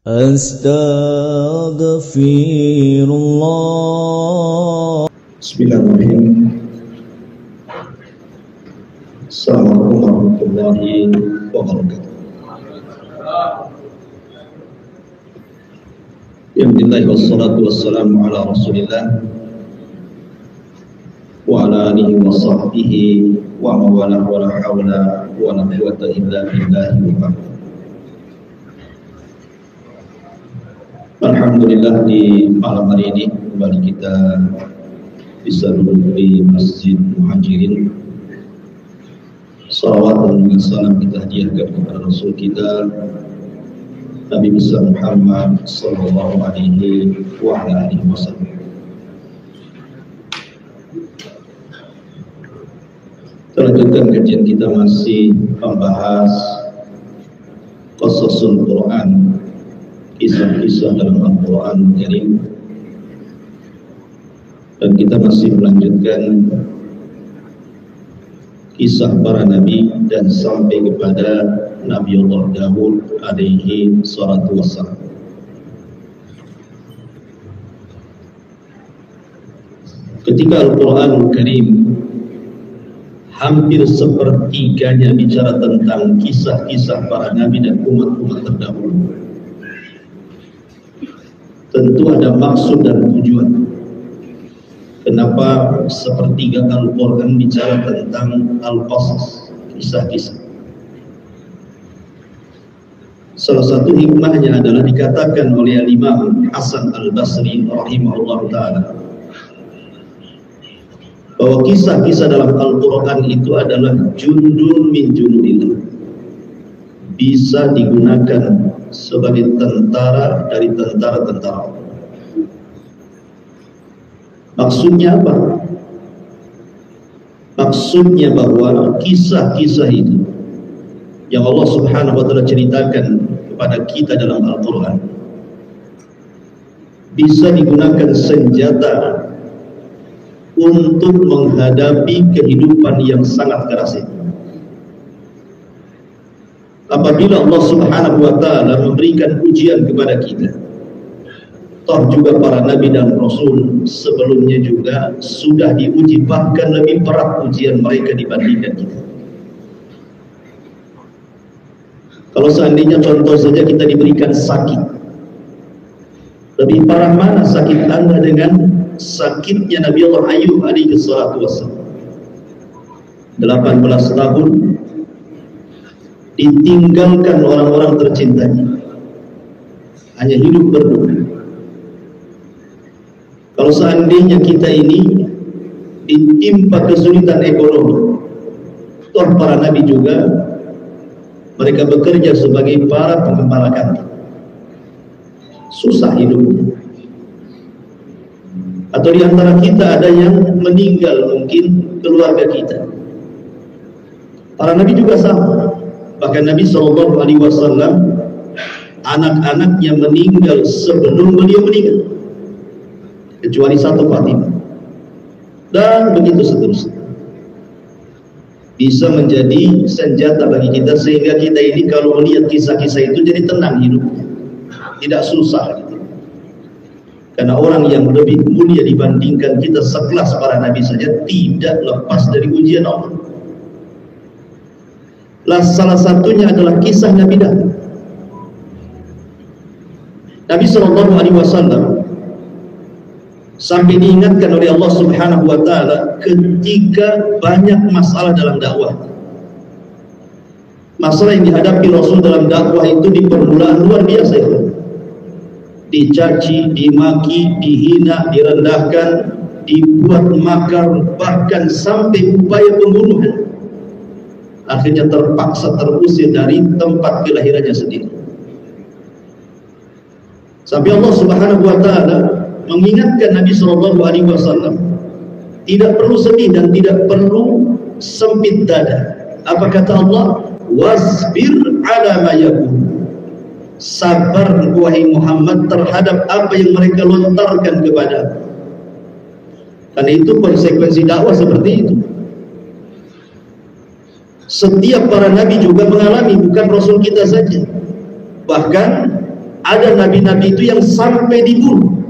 Astaghfirullah. Bismillahirrahmanirrahim. Assalamualaikum warahmatullahi wabarakatuh. Alhamdulillah wassalatu wassalamu ala Rasulillah wa ala alihi wa sahbihi wa mawala wa la hawla wa la quwwata illa billahi wa ba'd. Alhamdulillah, di malam hari ini kembali kita bisa duduk di Masjid Muhajirin. Salawat dan salam kita hadiahkan kepada Rasul kita Nabi besar Muhammad sallallahu alaihi wa ala alihi wasallam. Terlanjutkan kajian kita masih membahas qasasul Quran, kisah-kisah dalam Al-Quran Karim, dan kita masih melanjutkan kisah para nabi dan sampai kepada Nabi Allah Daud alaihi salatu wassalam. Ketika Al-Quran Karim hampir sepertiganya bicara tentang kisah-kisah para nabi dan umat-umat terdahulu, tentu ada maksud dan tujuan. Kenapa sepertiga Al-Quran bicara tentang Al-Qasas, kisah-kisah? Salah satu hikmahnya adalah dikatakan oleh Imam Hasan Al-Basri rahimahullah ta'ala bahwa kisah-kisah dalam Al-Quran itu adalah jundun min junudillah, bisa digunakan sebagai tentara dari tentara-tentara. Maksudnya apa? Maksudnya bahwa kisah-kisah itu yang Allah Subhanahu wa ta'ala ceritakan kepada kita dalam Al-Quran bisa digunakan senjata untuk menghadapi kehidupan yang sangat keras ini. Apabila Allah Subhanahu wa ta'ala memberikan ujian kepada kita, toh juga para nabi dan rasul sebelumnya juga sudah diuji, bahkan lebih berat ujian mereka dibandingkan kita. Kalau seandainya contoh saja kita diberikan sakit, lebih parah mana sakit Anda dengan sakitnya Nabi Allah Ayub alaihi salatu wassalam? 18 tahun ditinggalkan orang-orang tercintanya, hanya hidup berdua. Kalau seandainya kita ini ditimpa kesulitan ekonomi, toh para nabi juga mereka bekerja sebagai para penggembala kambing, susah hidupnya. Atau di antara kita ada yang meninggal, mungkin keluarga kita. Para nabi juga sama. Bahkan Nabi SAW anak-anaknya meninggal sebelum beliau meninggal, kecuali satu Fatimah, dan begitu seterusnya. Bisa menjadi senjata bagi kita sehingga kita ini kalau melihat kisah-kisah itu jadi tenang hidupnya, tidak susah gitu. Karena orang yang lebih mulia dibandingkan kita sekelas para nabi saja tidak lepas dari ujian Allah. Salah satunya adalah kisah Nabi Daud. Nabi SAW sampai diingatkan oleh Allah Subhanahu wa ta'ala ketika banyak masalah dalam dakwah. Masalah yang dihadapi Rasul dalam dakwah itu di permulaan luar biasa itu. Dicaci, dimaki, dihina, direndahkan, dibuat makar, bahkan sampai upaya pembunuhan. Akhirnya terpaksa terusir dari tempat kelahirannya sendiri. Sampai Allah Subhanahu wa ta'ala mengingatkan Nabi SAW tidak perlu sedih dan tidak perlu sempit dada. Apa kata Allah? Wasbir ala ma yaqul. Sabar wahai Muhammad terhadap apa yang mereka lontarkan kepada. Karena itu konsekuensi dakwah seperti itu. Setiap para nabi juga mengalami, bukan Rasul kita saja. Bahkan Ada nabi-nabi itu yang sampai dibunuh,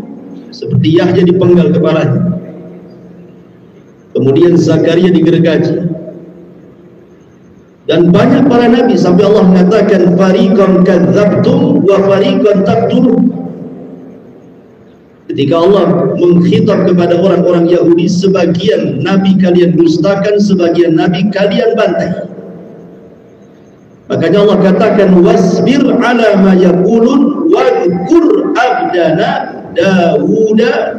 seperti Yahya dipenggal kepalanya, kemudian Zakaria digergaji, dan banyak para nabi sampai Allah mengatakan fariqan kadzabtum wa fariqan taqtulun. Ketika Allah mengkhitab kepada orang-orang Yahudi, sebagian nabi kalian dustakan, sebagian nabi kalian bantai. Makanya Allah katakan wasbir ala ma yaqulun wadhkur abdana Dawuda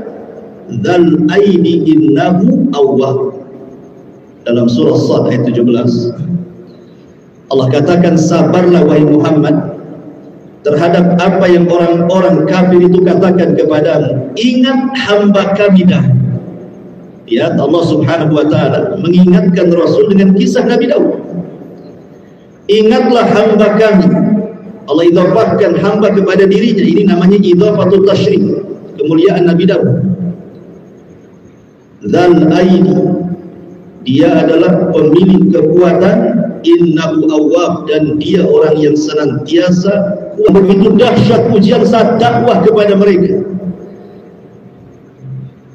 dzal aidi innahu awwab. Dalam surah Sad ayat 17 Allah katakan, sabarlah wahai Muhammad terhadap apa yang orang-orang kafir itu katakan kepadamu. Ingat hamba kami dah. Ya, Allah subhanahu wa ta'ala mengingatkan Rasul dengan kisah Nabi Daud. Ingatlah hamba kami. Allah idhafahkan hamba kepada dirinya. Ini namanya idhafatul tasyrif, kemuliaan Nabi Daud. Dzal aidi, dia adalah pemilik kekuatan, innahu awwab, dan dia orang yang senantiasa. Begitu dahsyat ujian saat dakwah kepada mereka.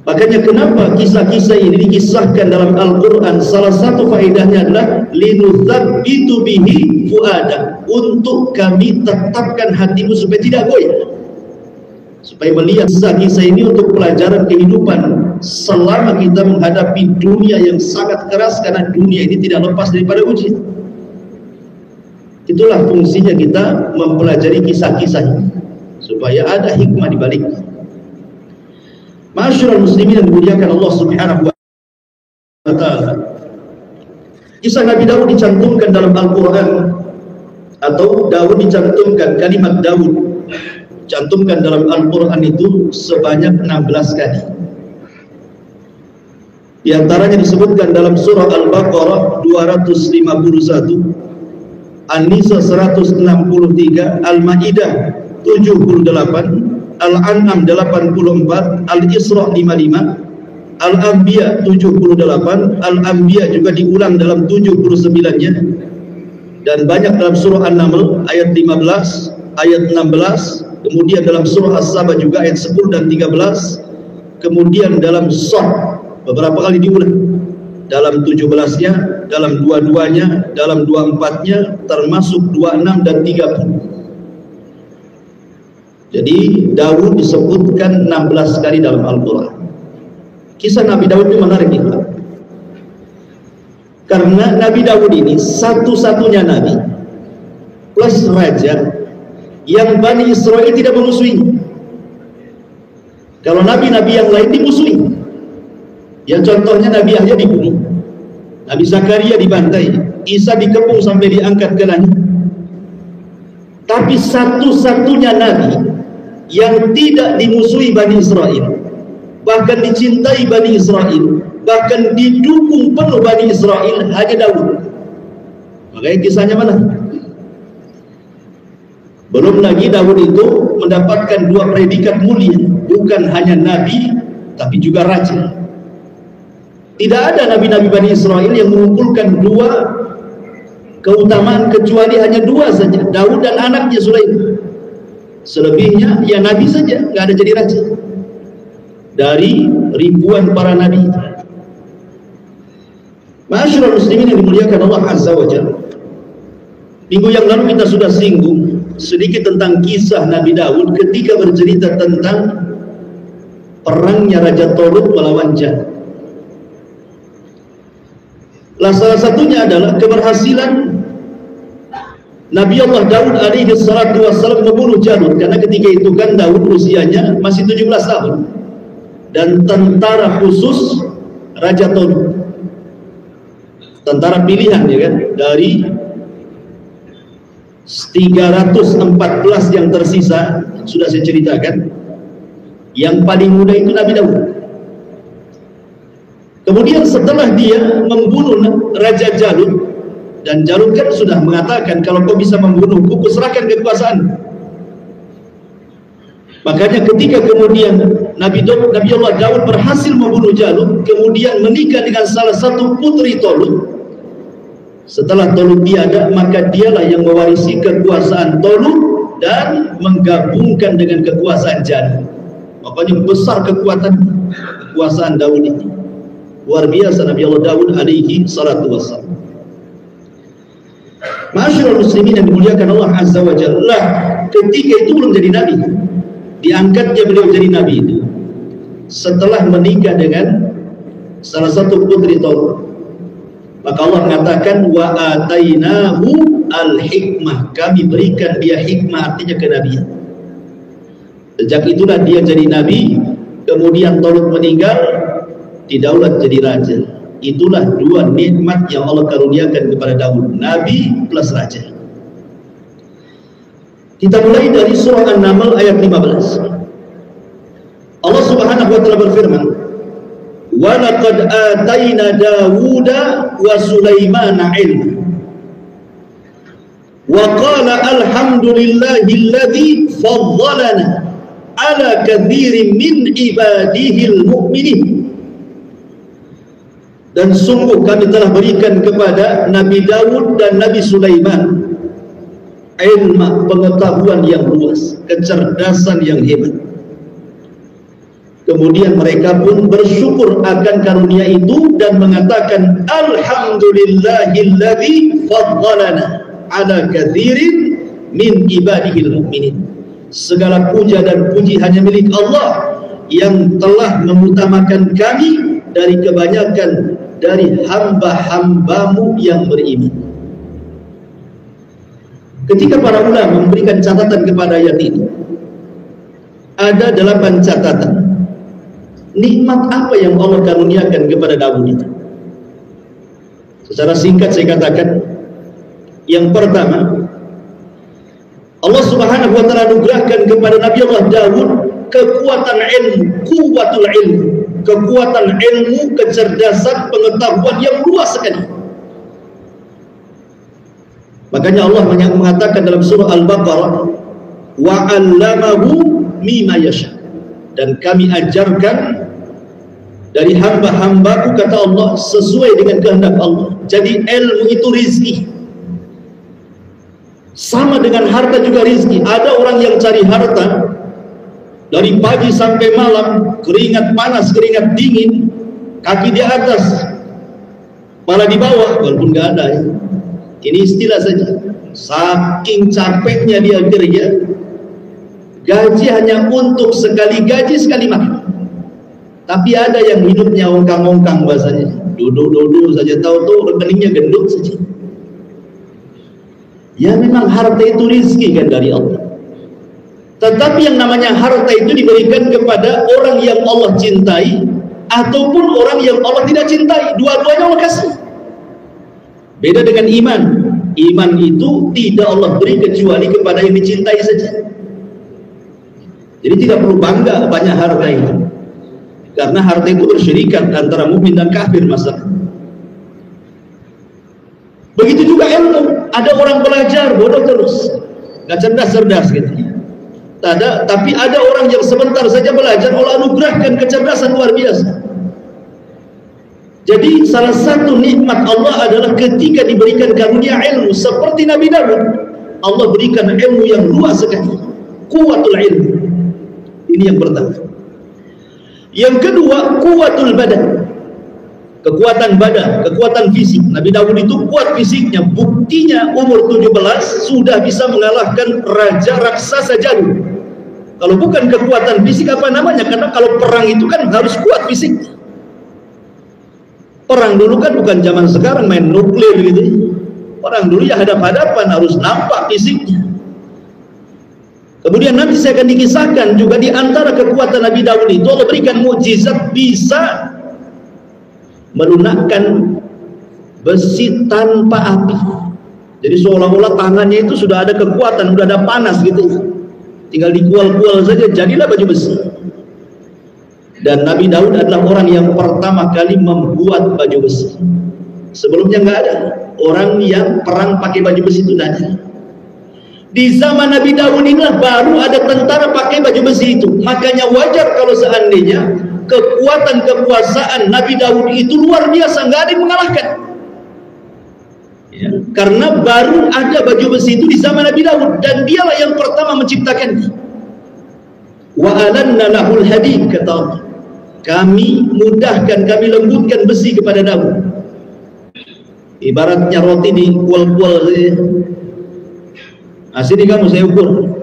Makanya kenapa kisah-kisah ini dikisahkan dalam Al-Quran? Salah satu faedahnya adalah linuthabbitu bihi fuadak, untuk kami tetapkan hatimu supaya tidak goyah, supaya melihat kisah-kisah ini untuk pelajaran kehidupan selama kita menghadapi dunia yang sangat keras, karena dunia ini tidak lepas daripada ujian. Itulah fungsinya kita mempelajari kisah-kisahnya, supaya ada hikmah di baliknya. Ma'asyiral muslimin yang dimuliakan Allah subhanahu wa ta'ala, kisah Nabi Daud dicantumkan dalam Al-Quran, atau Daud dicantumkan, kalimat Daud dicantumkan dalam Al-Quran itu sebanyak 16 kali. Di antaranya disebutkan dalam surah Al-Baqarah 251, An-Nisa 163, Al-Ma'idah 78, Al-An'am 84, Al-Isra 55, Al-Anbiya 78, Al-Anbiya juga diulang dalam 79-nya, dan banyak dalam surah An-Naml ayat 15, ayat 16, kemudian dalam surah As-Saba juga ayat 10 dan 13, kemudian dalam Shad beberapa kali diulang, dalam 17-nya, dalam 22-nya, dalam 24-nya, termasuk 26 dan 30. Jadi Daud disebutkan 16 kali dalam Al-Quran. Kisah Nabi Daud itu menarik itu, karena Nabi Daud ini satu-satunya nabi plus raja yang Bani Israel tidak memusuhi. Kalau nabi-nabi yang lain dimusuhi. Ya, contohnya Nabi Yahya dibunuh, Nabi Zakaria dibantai, Isa dikepung sampai diangkat ke langit. Tapi satu-satunya nabi yang tidak dimusuhi Bani Israel, bahkan dicintai Bani Israel, bahkan didukung penuh Bani Israel, hanya Daud. Makanya kisahnya mana? Belum lagi Daud itu mendapatkan dua predikat mulia, bukan hanya nabi tapi juga raja. Tidak ada nabi-nabi Bani Israel yang mengumpulkan dua keutamaan kecuali hanya dua saja, Daud dan anaknya Sulaiman. Selebihnya ya nabi saja, nggak ada jadi raja dari ribuan para nabi. Ma'asyiral muslimin yang dimuliakan Allah Azza wa Jalla, minggu yang lalu kita sudah singgung sedikit tentang kisah Nabi Daud ketika bercerita tentang perangnya Raja Talut melawan Jan. Salah satunya adalah keberhasilan Nabi Allah Daud alaihi salatu wassalam membunuh Jalut, karena ketika itu kan Daud usianya masih 17 tahun dan tentara khusus Raja Talut, tentara pilihan ya kan, dari 314 yang tersisa sudah saya ceritakan, yang paling muda itu Nabi Daud. Kemudian setelah dia membunuh Raja Jalut, dan Jalut kan sudah mengatakan, kalau kau bisa membunuhku, kuserahkan kekuasaan. Makanya ketika kemudian Nabi Allah Daud berhasil membunuh Jalut, kemudian menikah dengan salah satu putri Talut. Setelah Talut tiada, maka dialah yang mewarisi kekuasaan Talut dan menggabungkan dengan kekuasaan jannah. Makanya besar kekuasaan Daud itu. Luar biasa Nabi Allah Daud alaihi salatu wassalam. Masyarul muslimin yang dimuliakan Allah Azza wa Jalla, ketika itu belum jadi nabi. Diangkatnya beliau jadi nabi itu setelah menikah dengan salah satu putri Tolong. Maka Allah mengatakan wa atainahu al-hikmah, kami berikan dia hikmah, artinya kenabian. Sejak itulah dia jadi nabi. Kemudian Tolong meninggal, didaulat jadi raja. Itulah dua nikmat yang Allah karuniakan kepada Daud, nabi plus raja. Kita mulai dari surah An-Naml ayat 15. Allah Subhanahu wa taala berfirman, "Wa laqad atayna Dawuda wa Sulaimana 'ilma." Wa qala alhamdulillahilladzi faddalana 'ala katsirin min ibadihil mu'minin. Dan sungguh kami telah berikan kepada Nabi Daud dan Nabi Sulaiman ilmu, pengetahuan yang luas, kecerdasan yang hebat. Kemudian mereka pun bersyukur akan karunia itu dan mengatakan alhamdulillahilladzi faddalana ala katsirin min ibadihil mu'minin. Segala puja dan puji hanya milik Allah yang telah mengutamakan kami dari kebanyakan dari hamba-hambamu yang beriman. Ketika para ulama memberikan catatan kepada ayat ini, ada 8 catatan. Nikmat apa yang Allah karuniakan kepada Daud itu? Secara singkat saya katakan, yang pertama, Allah Subhanahu wa taala anugerahkan kepada Nabi Allah Daud kekuatan ilmu, kuwatul ilmu, kekuatan ilmu, kecerdasan, pengetahuan yang luas sekali. Makanya Allah mengatakan dalam surah Al-Baqarah, wa 'allamahu mimma yasha, dan kami ajarkan dari hamba-hambaku, kata Allah, sesuai dengan kehendak Allah. Jadi ilmu itu rizki. Sama dengan harta juga rizki. Ada orang yang cari harta dari pagi sampai malam, keringat panas, keringat dingin, kaki di atas, kepala di bawah, walaupun nggak ada ya. Ini istilah saja. Saking capeknya dia kerja, gaji hanya untuk sekali gaji sekali makan. Tapi ada yang hidupnya ongkang-ongkang bahasanya, duduk-duduk saja, tahu tuh rekeningnya gendut saja. Ya memang harta itu rizki kan dari Allah. Tetapi yang namanya harta itu diberikan kepada orang yang Allah cintai ataupun orang yang Allah tidak cintai. Dua-duanya Allah kasih. Beda dengan iman. Iman itu tidak Allah beri kecuali kepada yang dicintai saja. Jadi tidak perlu bangga banyak harta itu, karena harta itu bersyirikat antara mukmin dan kafir masalah. Begitu juga ilmu. Ada orang belajar bodoh terus, nggak cerdas gitu. Tapi ada orang yang sebentar saja belajar, Allah anugerahkan kecerdasan luar biasa. Jadi salah satu nikmat Allah adalah ketika diberikan karunia ilmu seperti Nabi Daud, Allah berikan ilmu yang luas sekali, kuwatul ilmu. Ini yang pertama. Yang kedua, kuwatul badan, kekuatan badan, kekuatan fisik. Nabi Daud itu kuat fisiknya. Buktinya umur 17 sudah bisa mengalahkan raja raksasa jadul. Kalau bukan kekuatan fisik apa namanya? Karena kalau perang itu kan harus kuat fisiknya. Perang dulu kan bukan zaman sekarang main nuklir gitu. Perang dulu ya hadap-hadapan, harus nampak fisiknya. Kemudian nanti saya akan dikisahkan juga di antara kekuatan Nabi Daud itu Allah berikan mukjizat bisa melunakkan besi tanpa api. Jadi seolah-olah tangannya itu sudah ada kekuatan, sudah ada panas gitu. Tinggal dikual-kual saja, jadilah baju besi. Dan Nabi Daud adalah orang yang pertama kali membuat baju besi. Sebelumnya nggak ada orang yang perang pakai baju besi, itu tidak ada. Di zaman Nabi Daud inilah baru ada tentara pakai baju besi itu. Makanya wajar kalau seandainya kekuatan kekuasaan Nabi Daud itu luar biasa, nggak ada yang mengalahkan. Ya, karena baru ada baju besi itu di zaman Nabi Daud, dan dialah yang pertama menciptakannya. Wa alanna lahul hadid, kata Allah, kami mudahkan, kami lembutkan besi kepada Daud. Ibaratnya roti di kual-kual saja. Nah, sini kamu saya ukur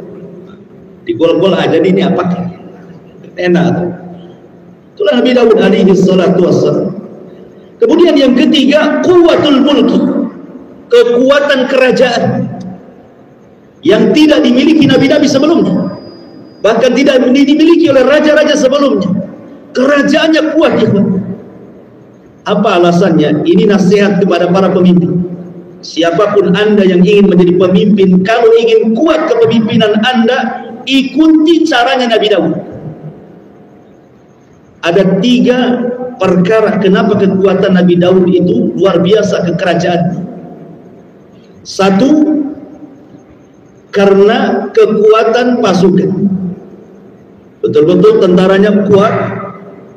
di kual-kual aja, ini apa enak tuh. Itulah Nabi Daud alaihi salatu wassalam. Kemudian yang ketiga, quwwatul mulki, kekuatan kerajaan yang tidak dimiliki nabi-nabi sebelumnya, bahkan tidak dimiliki oleh raja-raja sebelumnya. Kerajaannya kuat, ya. Apa alasannya? Ini nasihat kepada para pemimpin. Siapapun Anda yang ingin menjadi pemimpin, kalau ingin kuat kepemimpinan Anda, ikuti caranya Nabi Daud. Ada 3 perkara kenapa kekuatan Nabi Daud itu luar biasa kekerajaan. 1, karena kekuatan pasukan. Betul-betul tentaranya kuat,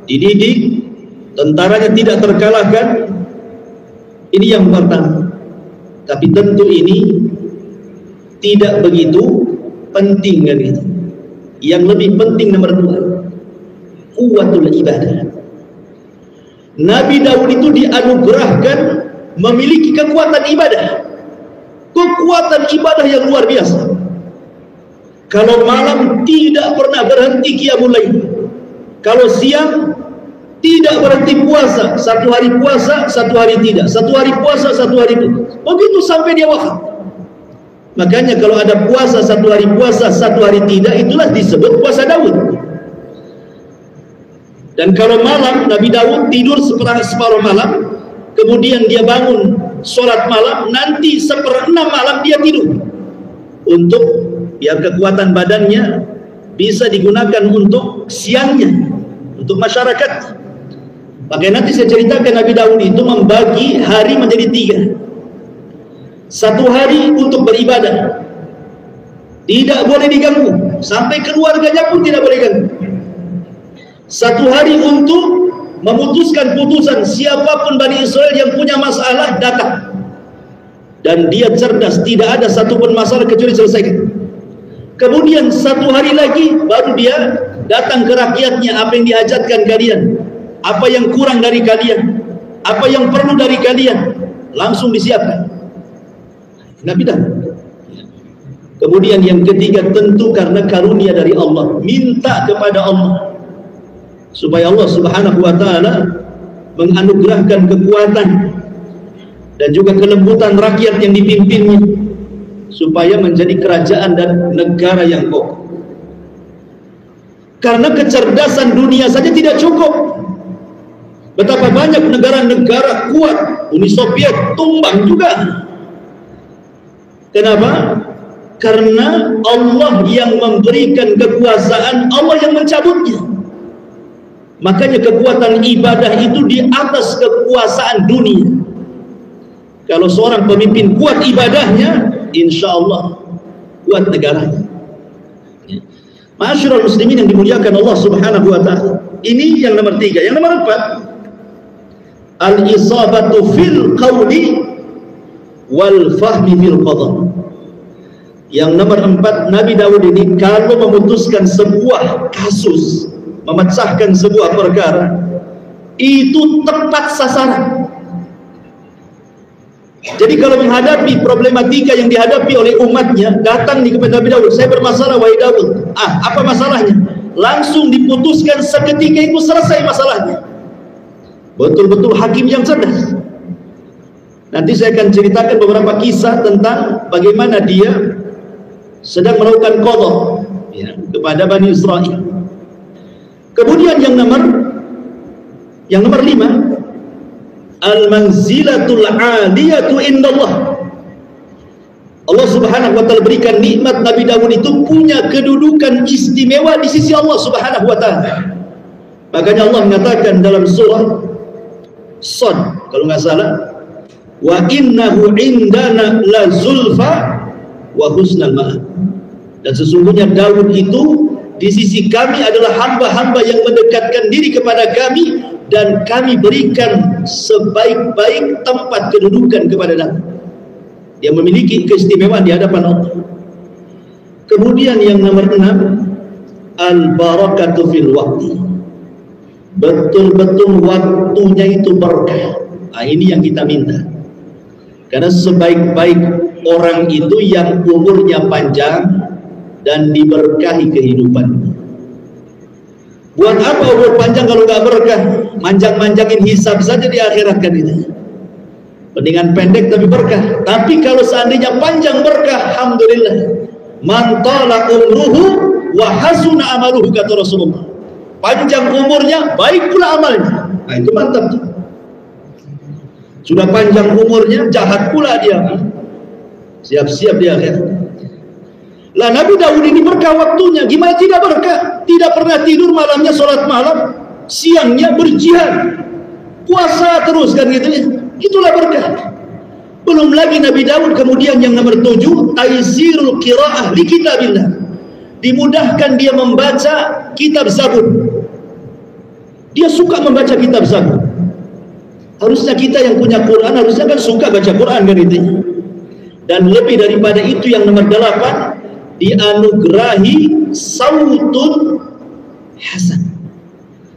dididik, tentaranya tidak terkalahkan. Ini yang pertama. Tapi tentu ini tidak begitu penting kan itu. Yang lebih penting nomor 2, kuwatul ibadah. Nabi Daud itu dianugerahkan memiliki kekuatan ibadah. Kekuatan ibadah yang luar biasa. Kalau malam tidak pernah berhenti qiyamul lail. Kalau siang tidak berhenti puasa. 1 hari puasa, 1 hari tidak. 1 hari puasa, 1 hari tidak. Begitu sampai dia wafat. Makanya kalau ada puasa 1 hari puasa, 1 hari tidak, itulah disebut puasa Daud. Dan kalau malam, Nabi Daud tidur separuh malam, kemudian dia bangun sholat malam, nanti 1/6 malam dia tidur, untuk biar kekuatan badannya bisa digunakan untuk siangnya, untuk masyarakat. Makanya nanti saya ceritakan Nabi Daud itu membagi hari menjadi 3. 1 hari untuk beribadah, tidak boleh diganggu, sampai keluarganya pun tidak boleh ganggu. 1 hari untuk memutuskan putusan, siapapun Bani Israel yang punya masalah datang, dan dia cerdas, tidak ada satupun masalah kecuali selesaikan. Kemudian 1 hari lagi baru dia datang ke rakyatnya, apa yang dihajatkan kalian, apa yang kurang dari kalian, apa yang perlu dari kalian, langsung disiapkan. Nabi Daud. Kemudian yang ketiga, tentu karena karunia dari Allah, minta kepada Allah supaya Allah Subhanahu wa taala menganugerahkan kekuatan dan juga kelembutan rakyat yang dipimpinnya, supaya menjadi kerajaan dan negara yang kokoh. Karena kecerdasan dunia saja tidak cukup. Betapa banyak negara-negara kuat, Uni Soviet tumbang juga. Kenapa? Karena Allah yang memberikan kekuasaan, Allah yang mencabutnya. Makanya kekuatan ibadah itu di atas kekuasaan dunia. Kalau seorang pemimpin kuat ibadahnya, insya Allah kuat negaranya. Ma'asyiral muslimin yang dimuliakan Allah Subhanahu wa ta'ala. Ini yang nomor 3. Yang nomor 4, al-isabatu fil qawli wal fahmi fil qadha. Yang nomor 4, Nabi Daud ini kalau memutuskan sebuah kasus, memecahkan sebuah perkara, itu tepat sasaran. Jadi kalau menghadapi problematika yang dihadapi oleh umatnya, datang di kepada Nabi Daud, saya bermasalah wahai Daud, apa masalahnya? Langsung diputuskan seketika itu, selesai masalahnya. Betul-betul hakim yang cerdas. Nanti saya akan ceritakan beberapa kisah tentang bagaimana dia sedang melakukan qadha, ya, kepada Bani Israel. Kemudian yang nomor 5, al-manzilatul 'aliyatu indallah. Allah Subhanahu wa taala berikan nikmat Nabi Daud itu punya kedudukan istimewa di sisi Allah Subhanahu wa taala. Makanya Allah mengatakan dalam surah Shad kalau nggak salah, wa innahu indana la zulfa wa husnal ma'ab. Dan sesungguhnya Daud itu di sisi kami adalah hamba-hamba yang mendekatkan diri kepada kami, dan kami berikan sebaik-baik tempat kedudukan kepada Daud. Dia memiliki keistimewaan di hadapan Allah. Kemudian yang nomor 6, al-barakatu fil waqti. Betul-betul waktunya itu berkah. Nah, ini yang kita minta. Karena sebaik-baik orang itu yang umurnya panjang dan diberkahi kehidupan. Buat apa umur panjang kalau nggak berkah? Manjang-manjangin hisab saja di akhirat kan itu. Mendingan pendek tapi berkah. Tapi kalau seandainya panjang berkah, alhamdulillah. Man tala umruhu wa hasuna amaluhu, kata Rasulullah. Panjang umurnya, baik pula amalnya. Nah, itu mantap tuh. Sudah panjang umurnya, jahat pula dia. Siap-siap dia akhirat. Lah Nabi Daud ini berkah waktunya. Gimana tidak berkah? Tidak pernah tidur malamnya, sholat malam, siangnya berjihad, puasa terus kan gitu ya. Itulah berkah. Belum lagi Nabi Daud kemudian yang nomor 7, taisirul qiraah li kitabillah. Dimudahkan dia membaca kitab Zabur. Dia suka membaca kitab Zabur. Harusnya kita yang punya Quran harusnya kan suka baca Quran kan itu. Dan lebih daripada itu yang nomor 8, dianugerahi sautun hasan,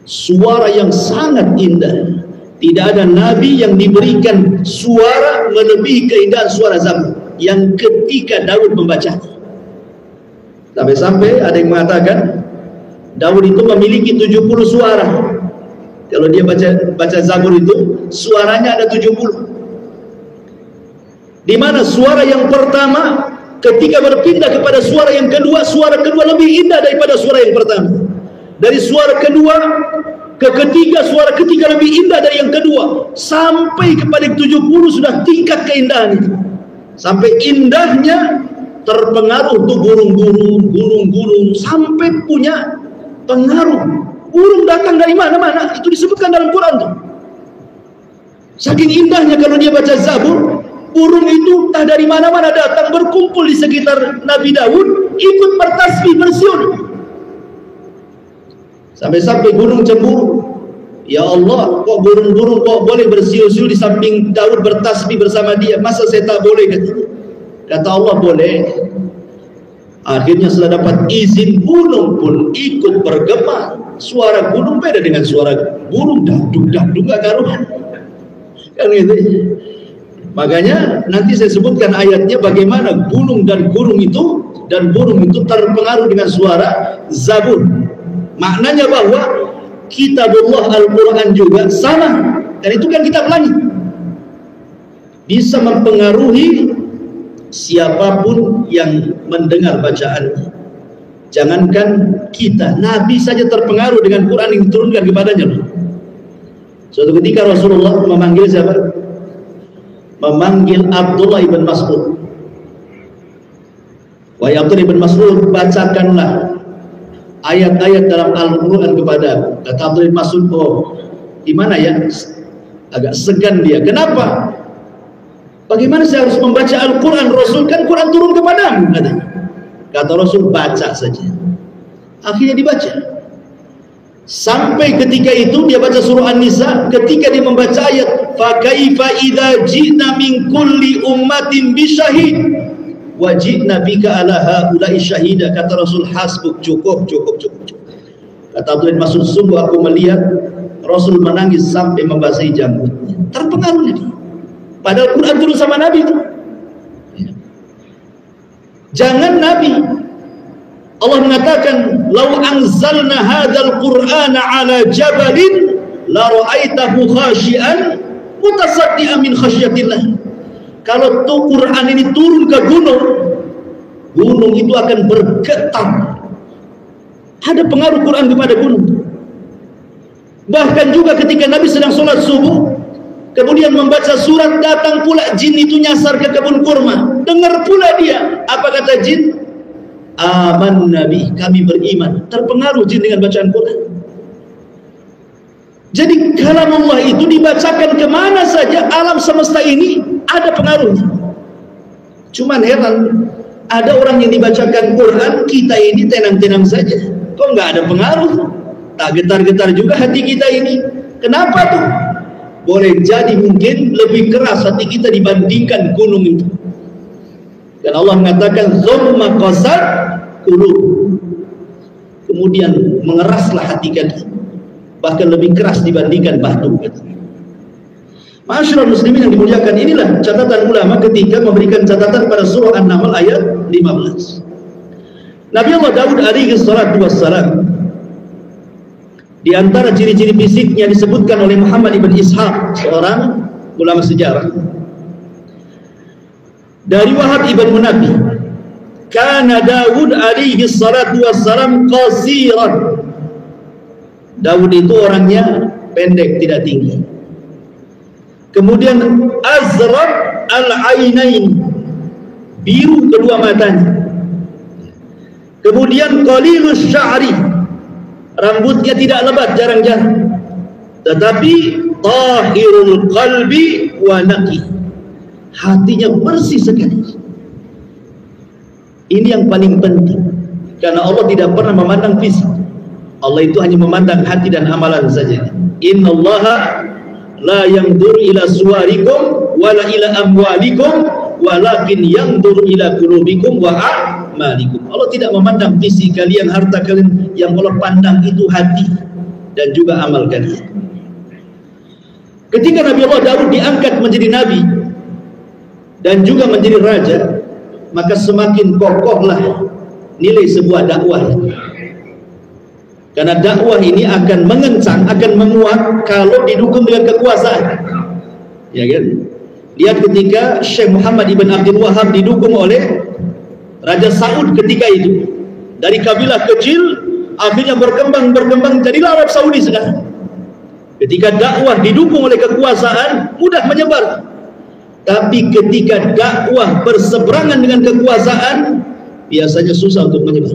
suara yang sangat indah. Tidak ada nabi yang diberikan suara melebihi keindahan suara Zabur yang ketika Daud membaca. Sampai-sampai ada yang mengatakan Daud itu memiliki 70 suara. Kalau dia baca Zabur itu suaranya ada 70. Di mana suara yang pertama ketika berpindah kepada suara yang kedua, suara kedua lebih indah daripada suara yang pertama. Dari suara kedua ke ketiga, suara ketiga lebih indah dari yang kedua. Sampai kepada 70 sudah tingkat keindahan itu. Sampai indahnya terpengaruh tuh burung-burung, sampai punya pengaruh. Burung datang dari mana-mana, itu disebutkan dalam Quran tuh. Saking indahnya kalau dia baca Zabur, burung itu entah dari mana-mana datang berkumpul di sekitar Nabi Daud, ikut bertasbih, bersiul. Sampai-sampai burung cemburu. Ya Allah, kok burung-burung kok boleh bersiul-siul di samping Daud bertasbih bersama dia? Masa saya tak boleh? Kata Allah, boleh. Akhirnya setelah dapat izin, burung pun ikut bergema. Suara burung beda dengan suara burung, dadung-dadung gak karuan. Kan gitu. Makanya nanti saya sebutkan ayatnya bagaimana burung itu terpengaruh dengan suara Zabur. Maknanya bahwa kitabullah Al-Quran juga sama, dan itu kan kitab langit, bisa mempengaruhi siapapun yang mendengar bacaannya. Jangankan kita, Nabi saja terpengaruh dengan Quran yang diturunkan kepadanya. Suatu ketika Rasulullah memanggil siapa? Memanggil Abdullah ibn Mas'ud. Wahai Abdullah ibn Mas'ud, bacakanlah ayat-ayat dalam Al-Quran kepada. Kata Abdullah ibn Mas'ud, oh gimana ya? Agak segan dia. Kenapa? Bagaimana saya harus membaca Al-Quran? Rasul kan Quran turun kepadamu, katanya. Kata Rasul, baca saja. Akhirnya dibaca. Sampai ketika itu dia baca surah An-Nisa. Ketika dia membaca ayat, فَكَيْفَ إِذَا جِئْنَا مِنْ كُلِّ أُمَّةٍ بِشَهِيدٍ وَجِئْنَا بِكَ عَلَى هَؤُلَاءِ شَهِيدًا. Kata Rasul, hasbuk, cukup. Kata Abdullah bin Mas'ud, sungguh aku melihat Rasul menangis sampai membasahi janggutnya. Terpengaruh dia. Padahal Quran turun sama Nabi itu. Jangan Nabi. Allah mengatakan, "Lau anzalna hadzal Qur'ana 'ala jabalin la ra'aitahu khashi'an mutasaddian min khasyatillah." Kalau tuh Quran ini turun ke gunung, gunung itu akan bergetar. Ada pengaruh Quran kepada gunung. Bahkan juga ketika Nabi sedang sholat subuh, kemudian membaca surat, datang pula jin itu nyasar ke kebun kurma. Dengar pula dia. Apa kata jin? Aman Nabi, kami beriman. Terpengaruh jin dengan bacaan Quran. Jadi kalam Allah itu dibacakan kemana saja alam semesta ini ada pengaruhnya. Cuman heran, ada orang yang dibacakan Quran, kita ini tenang-tenang saja. Kok nggak ada pengaruh? Tak getar-getar juga hati kita ini. Kenapa tuh? Boleh jadi mungkin lebih keras hati kita dibandingkan gunung itu. Dan Allah mengatakan tsumma qasat qulub, kemudian mengeraslah hati kalian, bahkan lebih keras dibandingkan batu. Ma'asyiral muslimin yang dimuliakan, inilah catatan ulama ketika memberikan catatan pada surah An-Naml ayat 15. Nabi Allah Daud alaihi salatu wassalam, di antara ciri-ciri fisiknya disebutkan oleh Muhammad ibn Ishaq, seorang ulama sejarah, dari Wahab ibn Munabbih, kana Daud alaihi salatu wassalam qasiran. Daud itu orangnya pendek, tidak tinggi. Kemudian azraq al-ainain, biru kedua matanya. Kemudian qalilus sya'ri, rambutnya tidak lebat, jarang-jarang. Tetapi tahirul qalbi wa naqi, hatinya bersih sekali. Ini yang paling penting, karena Allah tidak pernah memandang fisik. Allah itu hanya memandang hati dan amalan saja. Innallaha la yanzuru ila suwarikum wala ila amwalikum walakin yanzuru ila qulubikum wa a'malikum. Allah tidak memandang fisik kalian, harta kalian, yang Allah pandang itu hati dan juga amal kalian. Ketika Nabi Allah Daud diangkat menjadi nabi dan juga menjadi raja, maka semakin kokohlah nilai sebuah dakwah. Karena dakwah ini akan mengencang, akan menguat kalau didukung dengan kekuasaan. Ya kan? Lihat ketika Syekh Muhammad ibn Abdul Wahab didukung oleh Raja Saud ketika itu. Dari kabilah kecil akhirnya berkembang jadilah Arab Saudi sekarang. Ketika dakwah didukung oleh kekuasaan, mudah menyebar. Tapi ketika dakwah berseberangan dengan kekuasaan, biasanya susah untuk menyebar.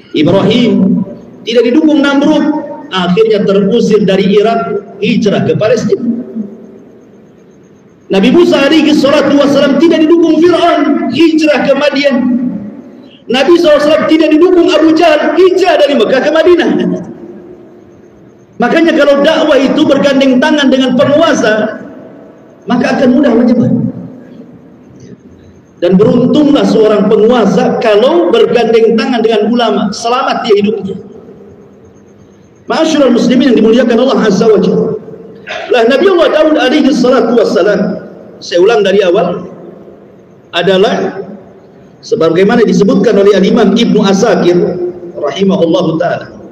Ibrahim tidak didukung Namrud, akhirnya terusir dari Irak, hijrah ke Palestina. Nabi Musa alaihi salatu wassalam tidak didukung Fir'aun, hijrah ke Madian. Nabi SAW tidak didukung Abu Jahal, hijrah dari Mekah ke Madinah. Makanya kalau dakwah itu bergandeng tangan dengan penguasa, maka akan mudah menyebar. Dan beruntunglah seorang penguasa kalau bergandeng tangan dengan ulama, selamat dia hidupnya. Ma'asyiral muslimin yang dimuliakan Allah Azza wa Jalla. Lah Nabi Allah Daud alaihi salatu wassalam, saya ulang dari awal, adalah sebagaimana disebutkan oleh Al-Imam Ibnu Asakir rahimahullahu ta'ala,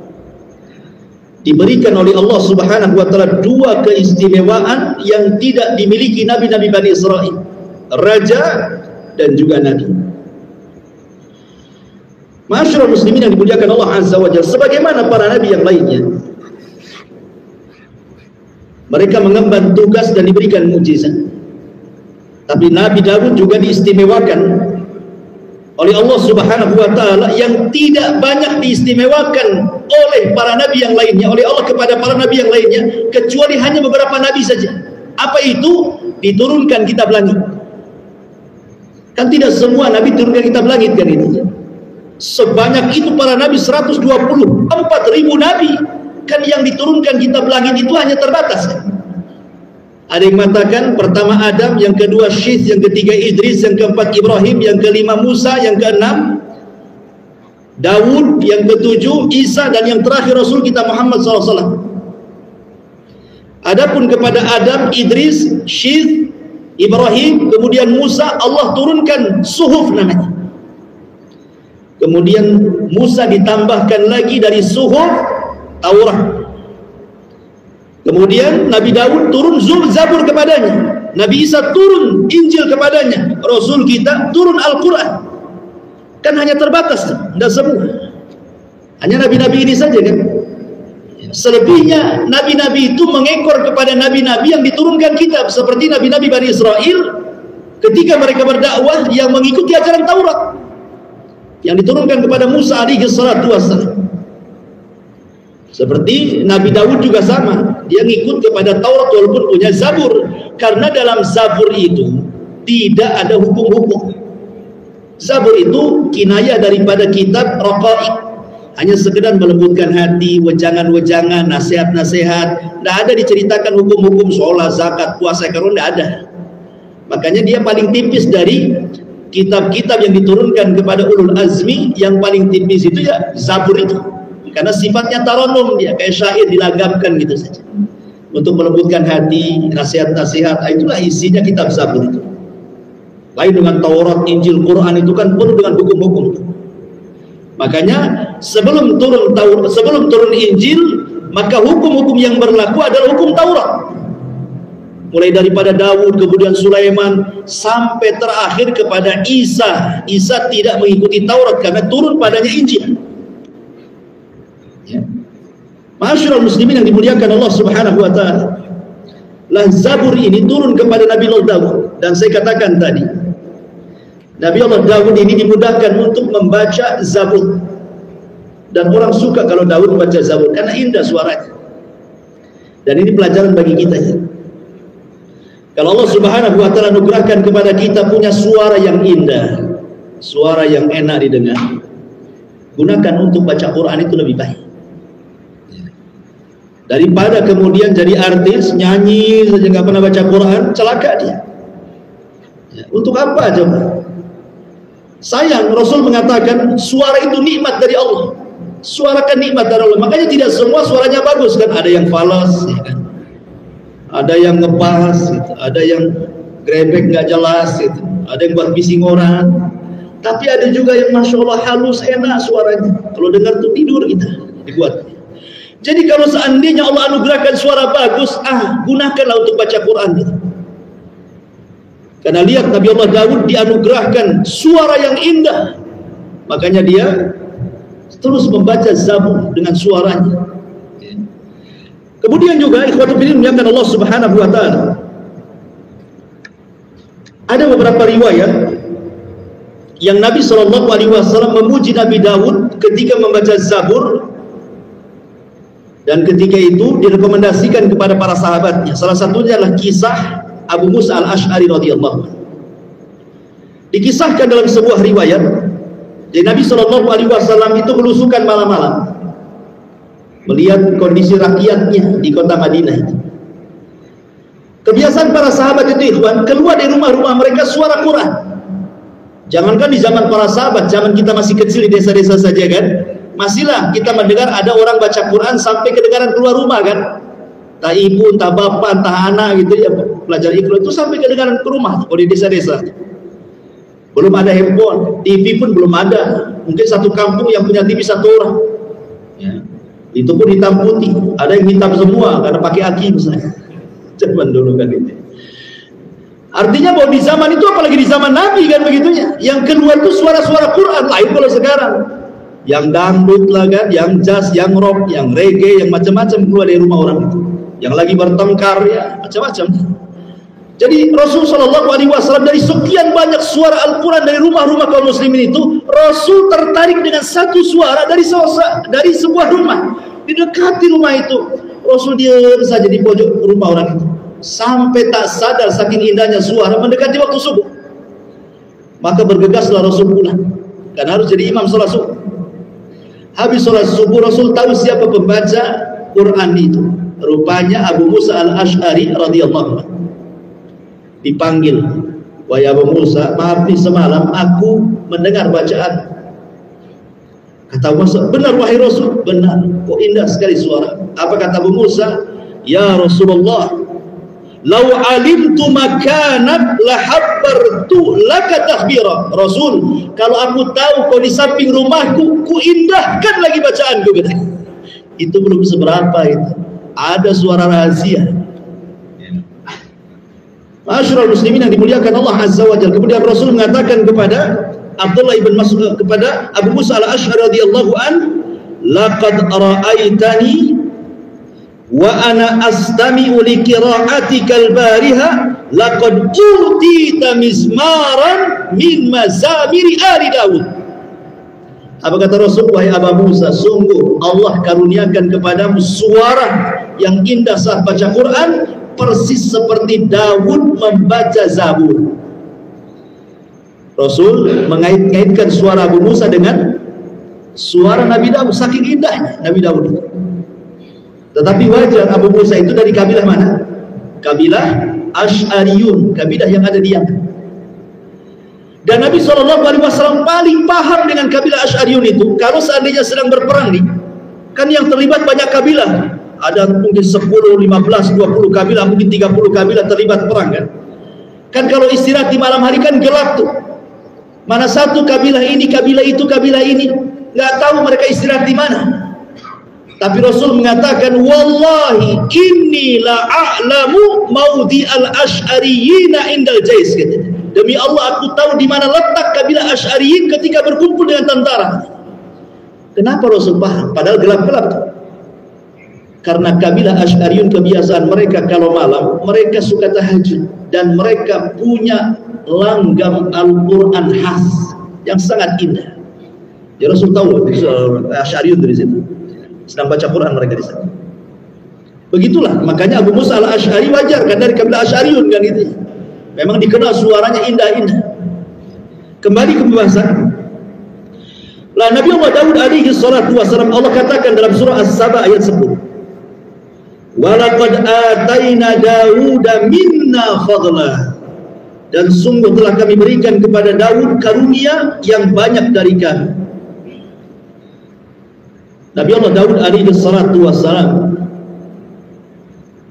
diberikan oleh Allah subhanahu wa ta'ala dua keistimewaan yang tidak dimiliki nabi-nabi Bani Israel, raja dan juga nabi. Ma'asyiral muslimin yang dimuliakan Allah Azza wa Jalla, sebagaimana para nabi yang lainnya, mereka mengemban tugas dan diberikan mukjizat. Tapi Nabi Daud juga diistimewakan oleh Allah subhanahu wa ta'ala yang tidak banyak diistimewakan oleh para nabi yang lainnya, oleh Allah kepada para nabi yang lainnya, kecuali hanya beberapa nabi saja. Apa itu? Diturunkan kitab langit. Kan tidak semua nabi turunkan kitab langit kan itu. Sebanyak itu para nabi, 124.000 nabi. Kan yang diturunkan kitab langit itu hanya terbatas kan? Ada yang mengatakan pertama Adam, yang kedua Syith, yang ketiga Idris, yang keempat Ibrahim, yang kelima Musa, yang keenam Daud, yang ketujuh Isa, dan yang terakhir Rasul kita Muhammad SAW. Adapun kepada Adam, Idris, Syith, Ibrahim, kemudian Musa, Allah turunkan suhuf namanya. Kemudian Musa ditambahkan lagi dari suhuf Taurat. Kemudian Nabi Daud turun Zabur kepadanya, Nabi Isa turun Injil kepadanya, Rasul kita turun Al-Quran. Kan hanya terbatas, tidak semua. Hanya nabi-nabi ini saja kan. Selebihnya nabi-nabi itu mengekor kepada nabi-nabi yang diturunkan kitab, seperti nabi-nabi Bani Israel ketika mereka berdakwah yang mengikuti ajaran Taurat yang diturunkan kepada Musa alaihi salatu wassalam. Seperti Nabi Daud juga sama, dia ngikut kepada Taurat walaupun punya Zabur, karena dalam Zabur itu tidak ada hukum-hukum. Zabur itu kinayah daripada kitab Raqa'iq, hanya sekedar melembutkan hati, wejangan-wejangan, nasihat-nasihat. Tidak ada diceritakan hukum-hukum sholat, zakat, puasa, karun, tidak ada. Makanya dia paling tipis dari kitab-kitab yang diturunkan kepada ulul azmi yang paling tipis itu ya Zabur itu, karena sifatnya taranum, dia kayak syair dilagamkan gitu saja untuk melembutkan hati, nasihat-nasihat. Itulah isinya kitab Zabur itu. Lain dengan Taurat, Injil, Quran itu kan penuh dengan hukum-hukum. Makanya sebelum turun Injil, maka hukum-hukum yang berlaku adalah hukum Taurat. Mulai daripada Daud, kemudian Sulaiman, sampai terakhir kepada Isa. Isa tidak mengikuti Taurat karena turun padanya Injil. Ya. Ma'asyiral muslimin yang dimuliakan Allah Subhanahu wa taala. Lah Zabur ini turun kepada Nabi Allah Daud, dan saya katakan tadi, Nabi Allah Daud ini dimudahkan untuk membaca Zabur. Dan orang suka kalau Daud membaca Zabur karena indah suaranya. Dan ini pelajaran bagi kita ya. Kalau Allah Subhanahu wa taala anugerahkan kepada kita punya suara yang indah, suara yang enak didengar, gunakan untuk baca Quran itu lebih baik. Daripada kemudian jadi artis, nyanyi saja nggak pernah baca Quran, celaka dia. Ya, untuk apa coba? Sayang, Rasul mengatakan suara itu nikmat dari Allah. Suarakan nikmat dari Allah. Makanya tidak semua suaranya bagus kan? Ada yang falas, ya kan? Ada yang ngebahas, gitu. Ada yang grebek nggak jelas, gitu. Ada yang buat bising orang. Tapi ada juga yang masya Allah halus, enak suaranya. Kalau dengar tuh tidur kita dibuat. Jadi kalau seandainya Allah anugerahkan suara bagus, gunakanlah untuk baca Quran. Gitu. Karena lihat Nabi Allah Daud dianugerahkan suara yang indah, makanya dia terus membaca Zabur dengan suaranya. Kemudian juga ikhwatul fillah muliakan Allah Subhanahu wa taala, ada beberapa riwayat yang Nabi SAW memuji Nabi Daud ketika membaca Zabur, dan ketika itu direkomendasikan kepada para sahabatnya. Salah satunya adalah kisah Abu Musa al-Ash'ari radhiyallahu anhu. Dikisahkan dalam sebuah riwayat, jadi Nabi SAW itu belusukan malam-malam melihat kondisi rakyatnya di kota Madinah itu. Kebiasaan para sahabat itu ikhwan, keluar dari rumah-rumah mereka suara Quran. Jangankan di zaman para sahabat, zaman kita masih kecil di desa-desa saja kan, masihlah kita mendengar ada orang baca Quran sampai kedengaran keluar rumah kan. Entah ibu, entah bapak, entah anak gitu ya, pelajar Iqra itu sampai kedengaran ke rumah kalau di desa-desa. Belum ada handphone, TV pun belum ada. Mungkin satu kampung yang punya TV satu orang. Ya. Itu pun hitam putih. Ada yang hitam semua karena pakai aki misalnya. Zaman dulu kan itu. Artinya bahwa di zaman itu, apalagi di zaman Nabi kan begitunya, yang keluar itu suara-suara Quran. Lain kalau sekarang, yang dangdut lah kan, yang jazz, yang rock, yang reggae, yang macam-macam keluar dari rumah orang itu. Yang lagi bertengkar ya macam-macam. Jadi Rasulullah SAW dari sekian banyak suara Al-Quran dari rumah-rumah kaum muslimin itu, Rasul tertarik dengan satu suara dari sebuah rumah. Didekati rumah itu, Rasul diam saja di pojok rumah orang itu, sampai tak sadar saking indahnya suara mendekati waktu subuh. Maka bergegaslah Rasul pulang, karena harus jadi imam sholat subuh. Habis sholat subuh, Rasul tahu siapa pembaca Quran itu. Rupanya Abu Musa al-Ash'ari radhiyallahu anhu. Dipanggil, wahai Abu Musa, maaf nih semalam aku mendengar bacaan. Kata Abu Musa, benar wahai Rasul, benar. Kok indah sekali suara. Apa kata Abu Musa? Ya Rasulullah, lau alimtu makanak lahabbartu laka tahbira. Rasul, kalau aku tahu kau di samping rumahku, ku indahkan lagi bacaanku. Itu belum seberapa itu. Ada suara rahasia. Ma'asyiral muslimin yang dimuliakan Allah Azza wa Jalla. Kemudian Rasul mengatakan kepada Abdullah ibn Mas'ud, kepada Abu Musa al-Ash'ari radhiyallahu an, laqad ra'aitani wa ana astami'u li qira'atikal bariha laqad utita mizmaran min mazamiri ali Daud. Apa kata Rasul? Wahai Abu Musa, sungguh Allah karuniakan kepadamu suara yang indah saat baca Quran, persis seperti Daud membaca Zabur. Rasul mengait-ngaitkan suara Abu Musa dengan suara Nabi Daud, saking indahnya Nabi Daud itu. Tetapi wajar Abu Musa itu dari kabilah mana? Kabilah Ash'ariyun, kabilah yang ada di Yaman. Dan Nabi SAW paling paham dengan kabilah Asy'ariyun itu. Kalau seandainya sedang berperang nih, kan yang terlibat banyak kabilah. Ada mungkin 10, 15, 20 kabilah, mungkin 30 kabilah terlibat perang kan. Kan kalau istirahat di malam hari kan gelap tuh. Mana satu kabilah ini, kabilah itu, kabilah ini, nggak tahu mereka istirahat di mana. Tapi Rasul mengatakan, wallahi inni la a'lamu maudi al-asy'ariyina indal jais. Demi Allah aku tahu di mana letak kabilah Asy'ariyin ketika berkumpul dengan tentara. Kenapa Rasul paham? Padahal gelap-gelap tuh. Karena kabilah Asy'ariyun kebiasaan mereka kalau malam mereka suka tahajud dan mereka punya langgam Al-Quran khas yang sangat indah. Ya Rasul tahu Asy'ariyun dari situ. Sedang baca Quran mereka di sana. Begitulah, makanya Abu Musa al-Asy'ari wajar kan dari kabilah Asy'ariyun kan itu. Memang dikenal suaranya indah-indah. Kembali ke pembahasan. Lah Nabi Allah Daud alaihi salatu wasallam, Allah katakan dalam surah As-Saba ayat 10. Walaqad ataina Dauda minna fadla. Dan sungguh telah kami berikan kepada Daud karunia yang banyak dari kami. Nabi Allah Daud alaihi salatu wassalam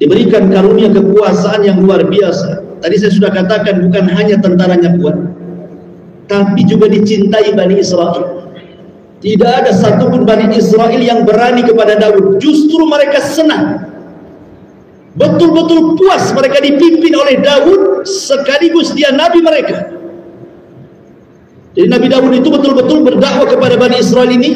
diberikan karunia kekuasaan yang luar biasa. Tadi saya sudah katakan bukan hanya tentaranya kuat, tapi juga dicintai Bani Israel. Tidak ada satupun Bani Israel yang berani kepada Daud. Justru mereka senang, betul-betul puas mereka dipimpin oleh Daud, sekaligus dia nabi mereka. Jadi Nabi Daud itu betul-betul berdakwah kepada Bani Israel ini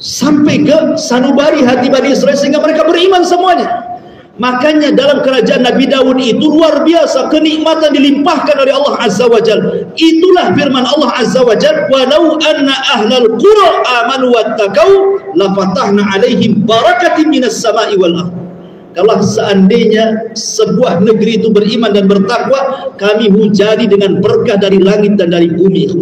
sampai ke sanubari hati Bani Israel sehingga mereka beriman semuanya. Makanya dalam kerajaan Nabi Daud itu luar biasa kenikmatan dilimpahkan oleh Allah Azza wa Jalla. Itulah firman Allah Azza wa Jalla, walau anna ahlal qura amanu wattaqau lafatahna alaihim barakatin minas sama'i wal ardh. Kalau seandainya sebuah negeri itu beriman dan bertakwa, kami hujani dengan berkah dari langit dan dari bumi.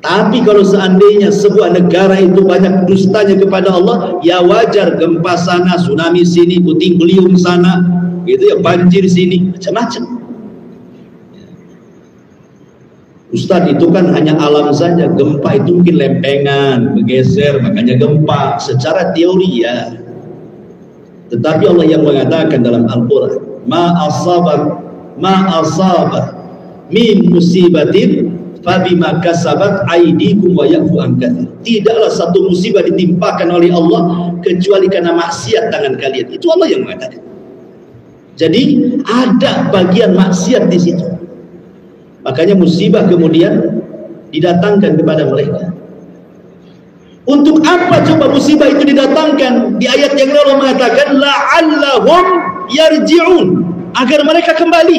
Tapi kalau seandainya sebuah negara itu banyak dustanya kepada Allah, ya wajar gempa sana, tsunami sini, puting beliung sana, gitu ya, banjir sini, macam-macam. Ustaz, itu kan hanya alam saja. Gempa itu mungkin lempengan, bergeser, makanya gempa. Secara teori ya. Tetapi Allah yang mengatakan dalam Al-Quran, ma asaba min musibatin fabima kasabat aydikum wa ya'fu an katsir. Tidaklah satu musibah ditimpakan oleh Allah kecuali karena maksiat tangan kalian. Itu Allah yang mengatakan. Jadi ada bagian maksiat di situ. Makanya musibah kemudian didatangkan kepada mereka. Untuk apa coba musibah itu didatangkan? Di ayat yang lalu mengatakan la'allahum yarji'un, agar mereka kembali.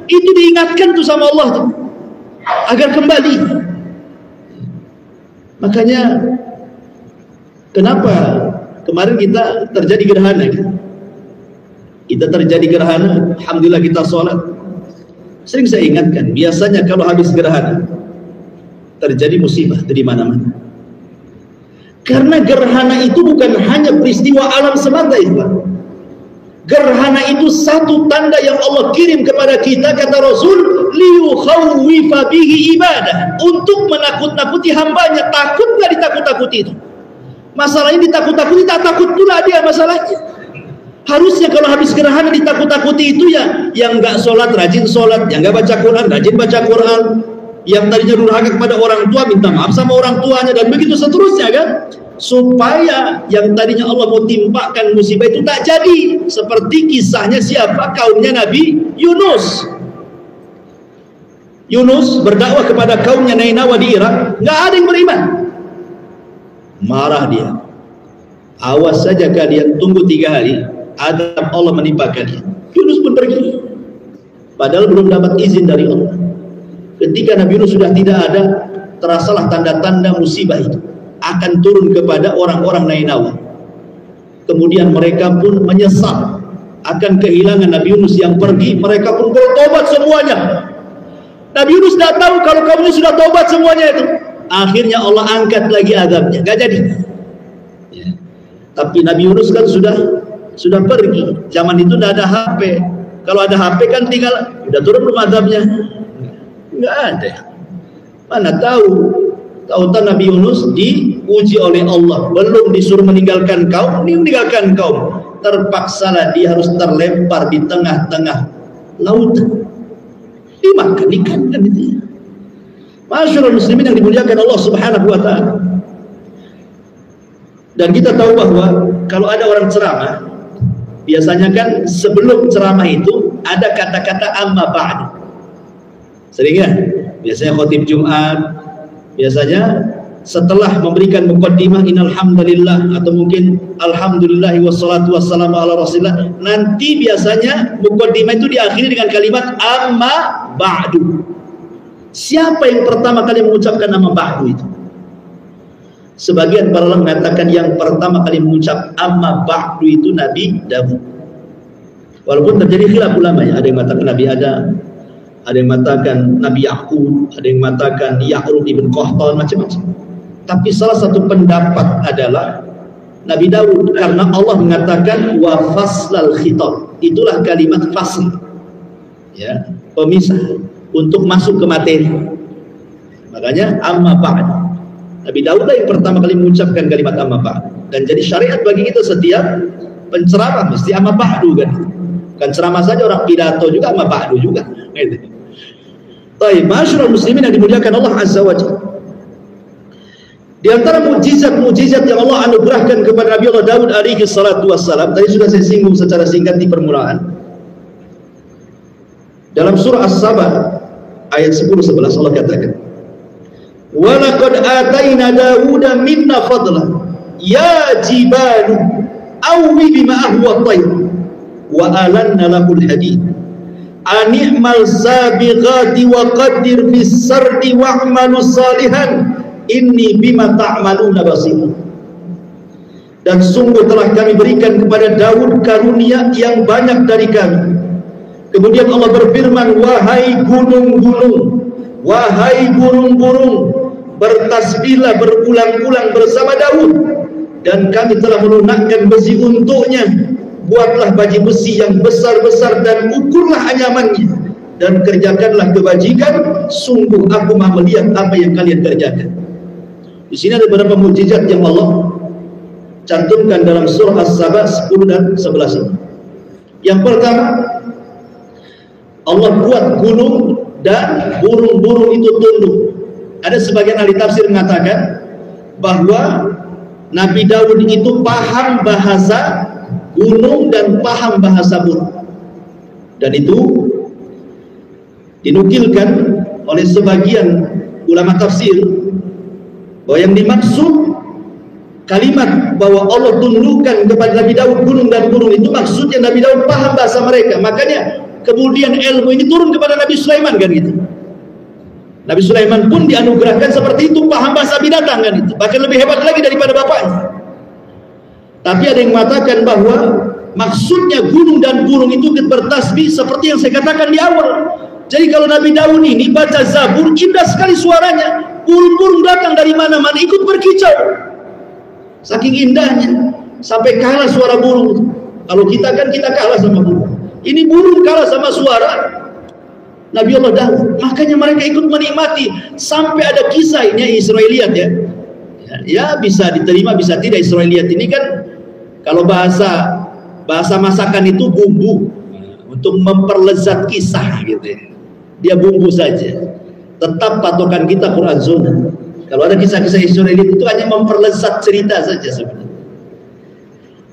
Itu diingatkan tuh sama Allah tuh, agar kembali. Makanya kenapa kemarin kita terjadi gerhana kan? Kita terjadi gerhana, alhamdulillah kita sholat. Sering saya ingatkan, biasanya kalau habis gerhana terjadi musibah di mana-mana. Karena gerhana itu bukan hanya peristiwa alam semata itu. Gerhana itu satu tanda yang Allah kirim kepada kita, kata Rasul, liyukhawwifa bihi ibadah, untuk menakut-nakuti hambanya. Takut nggak ditakut-takuti itu? Masalahnya ditakut-takuti, tak takut pula dia masalahnya. Harusnya kalau habis gerhana ditakut-takuti itu ya, yang nggak sholat rajin sholat, yang nggak baca Quran rajin baca Quran, yang tadinya durhaka kepada orang tua minta maaf sama orang tuanya, dan begitu seterusnya kan, supaya yang tadinya Allah mau timpakan musibah itu tak jadi. Seperti kisahnya siapa? Kaumnya Nabi Yunus. Yunus berdakwah kepada kaumnya Nainawa di Irak, nggak ada yang beriman. Marah dia. Awas saja kalian, tunggu 3 hari, azab Allah menimpa kalian. Yunus pun pergi, padahal belum dapat izin dari Allah. Ketika Nabi Yunus sudah tidak ada, terasalah tanda-tanda musibah itu akan turun kepada orang-orang Nainawa. Kemudian mereka pun menyesal akan kehilangan Nabi Yunus yang pergi. Mereka pun bertobat semuanya. Nabi Yunus tidak tahu kalau kaumnya sudah tobat semuanya itu. Akhirnya Allah angkat lagi azabnya, gak jadi. Ya. Tapi Nabi Yunus kan sudah pergi. Zaman itu tidak ada HP. Kalau ada HP kan tinggal udah turun belum azabnya. Enggak ada. Mana tahu? Tahu-tahu Nabi Yunus diuji oleh Allah, belum disuruh meninggalkan kaum, dia meninggalkan kaum. Terpaksalah dia harus terlempar di tengah-tengah lautan. Dimakan ikan kan itu. Masyaallah muslimin yang dimuliakan Allah Subhanahu wa taala. Dan kita tahu bahwa kalau ada orang ceramah, biasanya kan sebelum ceramah itu ada kata-kata amma ba'd. Sering ya? Biasanya khotib Jumat, biasanya setelah memberikan muqaddimah innal hamdalillah atau mungkin alhamdulillah wassalatu wassalamu ala rasulillah, nanti biasanya muqaddimah itu diakhiri dengan kalimat amma ba'du. Siapa yang pertama kali mengucapkan nama ba'du itu? Sebagian para ulama mengatakan yang pertama kali mengucap amma ba'du itu Nabi Daud. Walaupun terjadi khilaf ulama ya, ada yang mengatakan Nabi Adam, ada yang mengatakan Nabi Yakub, ada yang mengatakan Ya'rub ibn Qahtan, macam-macam. Tapi salah satu pendapat adalah Nabi Daud, karena Allah mengatakan wa faslal khitab. Itulah kalimat fasl, ya, pemisah untuk masuk ke materi. Makanya amma ba'd. Nabi Daud lah yang pertama kali mengucapkan kalimat amma ba'd. Dan jadi syariat bagi kita setiap penceramah mesti amma ba'du kan. Kan ceramah saja, orang pidato juga amma ba'du juga. Gitu. Baik, masyaallah muslimin yang dimuliakan Allah Azza wa Jalla. Di antara mukjizat-mukjizat yang Allah anugerahkan kepada Nabi Allah Daud alaihi salatu wassalam, tadi sudah saya singgung secara singkat di permulaan. Dalam surah As-Saba ayat 10-11 Allah katakan, "Wa laqad ataina Dauda minna fadla, ya jibalu awwi bima'ahu wat-tayr, wa alanna lahul hadid. Ani'mal sabighati wa qaddir fis sardi wa'malu salihan. Inni bima ta'maluna basir." Dan sungguh telah kami berikan kepada Daud karunia yang banyak dari kami. Kemudian Allah berfirman, wahai gunung-gunung, wahai burung-burung, bertasbihlah berulang-ulang bersama Daud. Dan kami telah melunakkan besi untuknya. Buatlah baju besi yang besar-besar dan ukurlah anyamannya. Dan kerjakanlah kebajikan. Sungguh aku maha melihat apa yang kalian kerjakan. Di sini ada beberapa mukjizat yang Allah cantumkan dalam surah As-Saba 10 dan 11 ini. Yang pertama, Allah buat gunung dan burung-burung itu tunduk. Ada sebagian ahli tafsir mengatakan bahwa Nabi Daud itu paham bahasa gunung dan paham bahasa burung. Dan itu dinukilkan oleh sebagian ulama tafsir bahwa yang dimaksud kalimat bahwa Allah tundukkan kepada Nabi Daud gunung dan burung itu maksudnya Nabi Daud paham bahasa mereka. Makanya kemudian ilmu ini turun kepada Nabi Sulaiman kan gitu. Nabi Sulaiman pun dianugerahkan seperti itu, paham bahasa binatang kan itu. Bahkan lebih hebat lagi daripada bapaknya. Tapi ada yang mengatakan bahwa maksudnya gunung dan burung itu bertasbih seperti yang saya katakan di awal. Jadi kalau Nabi Daud ini baca Zabur, indah sekali suaranya. Burung-burung datang dari mana-mana ikut berkicau. Saking indahnya, sampai kalah suara burung. Kalau kita kan kita kalah sama burung. Ini burung kalah sama suara Nabi Allah Daud. Makanya mereka ikut menikmati. Sampai ada kisah ini Israiliyat ya. Ya bisa diterima bisa tidak. Israiliyat ini kan kalau bahasa masakan itu bumbu untuk memperlezat kisah gitu ya. Dia bumbu saja. Tetap patokan kita Quran Sunnah. Kalau ada kisah-kisah Israiliyat itu hanya memperlezat cerita saja sebenarnya.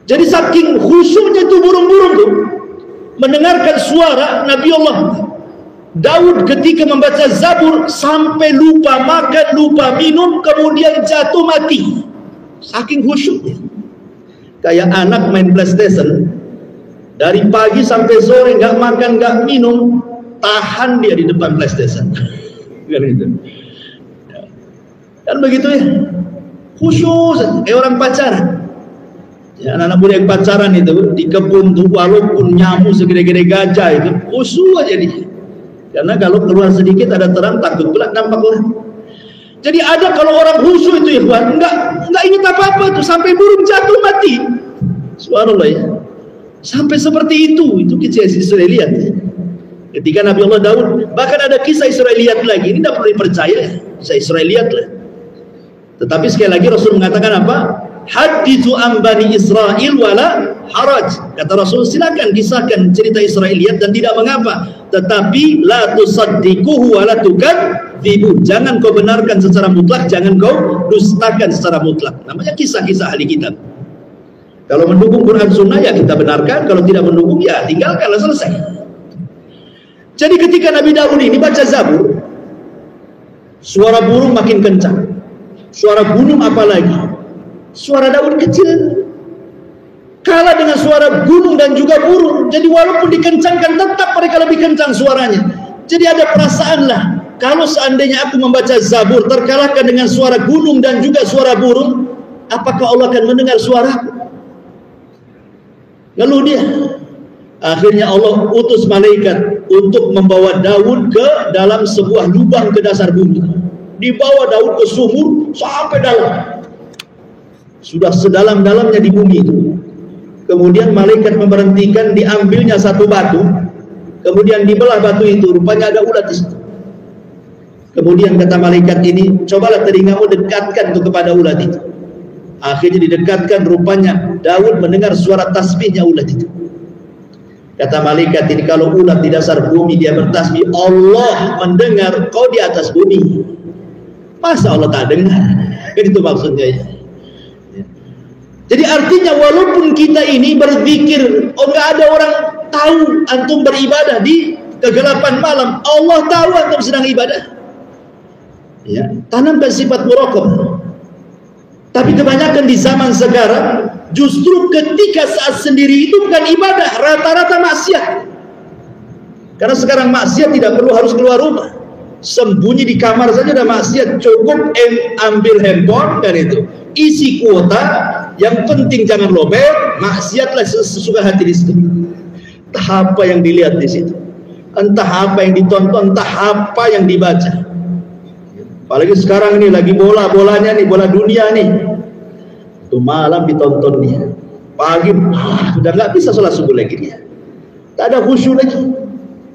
Jadi saking khusyuknya itu burung-burung tuh mendengarkan suara Nabi Allah Daud ketika membaca Zabur sampai lupa makan, lupa minum, kemudian jatuh mati. Saking khusyuknya. Kayak anak main PlayStation dari pagi sampai sore nggak makan, nggak minum, tahan dia di depan PlayStation. Kan gitu. Kan begitu ya. Khusyuk kayak orang pacaran. Ya, anak-anak muda yang pacaran itu di kebun tuh walaupun nyamuk segede-gede gajah itu khusyuk aja dia. Karena kalau keluar sedikit ada terang takut pula nampak orang. Jadi ada kalau orang khusyuk itu ikhwan enggak ingat apa-apa tuh sampai burung jatuh mati. Subhanallah ya. Sampai seperti itu kisah Israiliyat. Ketika Nabi Allah Daud, bahkan ada kisah Israiliyat lagi. Ini tidak perlu dipercaya, kisah Israiliyat lah. Tetapi sekali lagi Rasul mengatakan apa? Hadithu an bani Israel wala haraj. Kata Rasul, silakan kisahkan cerita Israiliyat dan tidak mengapa. Tetapi la tusaddiquhu wala tukadzibu. Jangan kau benarkan secara mutlak, jangan kau dustakan secara mutlak. Namanya kisah-kisah ahli kitab. Kalau mendukung Quran Sunnah ya kita benarkan, kalau tidak mendukung ya tinggalkanlah, selesai. Jadi ketika Nabi Daud ini baca Zabur, suara burung makin kencang, suara gunung apalagi, suara Daud kecil, kalah dengan suara gunung dan juga burung. Jadi walaupun dikencangkan tetap mereka lebih kencang suaranya. Jadi ada perasaan lah, kalau seandainya aku membaca Zabur terkalahkan dengan suara gunung dan juga suara burung, apakah Allah akan mendengar suaraku? Ngeluh dia. Akhirnya Allah utus malaikat untuk membawa Daud ke dalam sebuah lubang ke dasar bumi. Dibawa Daud ke sumur sampai dalam. Sudah sedalam-dalamnya di bumi itu. Kemudian malaikat memberhentikan, diambilnya satu batu. Kemudian dibelah batu itu, rupanya ada ulat di situ. Kemudian kata malaikat ini, cobalah telingamu dekatkan itu kepada ulat itu. Akhirnya didekatkan, rupanya Daud mendengar suara tasbihnya ulat itu. Kata malaikat ini, kalau ulat di dasar bumi dia bertasbih, Allah mendengar, kau di atas bumi. Masa Allah tak dengar? Itu maksudnya ya. Jadi artinya walaupun kita ini berzikir, nggak ada orang tahu antum beribadah di kegelapan malam, Allah tahu antum sedang ibadah. Ya, tanamkan sifat muraqabah. Tapi kebanyakan di zaman sekarang, justru ketika saat sendiri itu bukan ibadah, rata-rata maksiat. Karena sekarang maksiat tidak perlu harus keluar rumah, sembunyi di kamar saja udah maksiat. Cukup ambil handphone dan itu isi kuota, yang penting jangan lobet, maksiatlah sesuka hati di situ. Entah apa yang dilihat di situ, entah apa yang ditonton, entah apa yang dibaca. Apalagi sekarang ini lagi bola-bolanya nih, bola dunia nih. Itu malam ditonton dia. Pagi sudah nggak bisa sholat subuh lagi dia. Tak ada khusyuk lagi.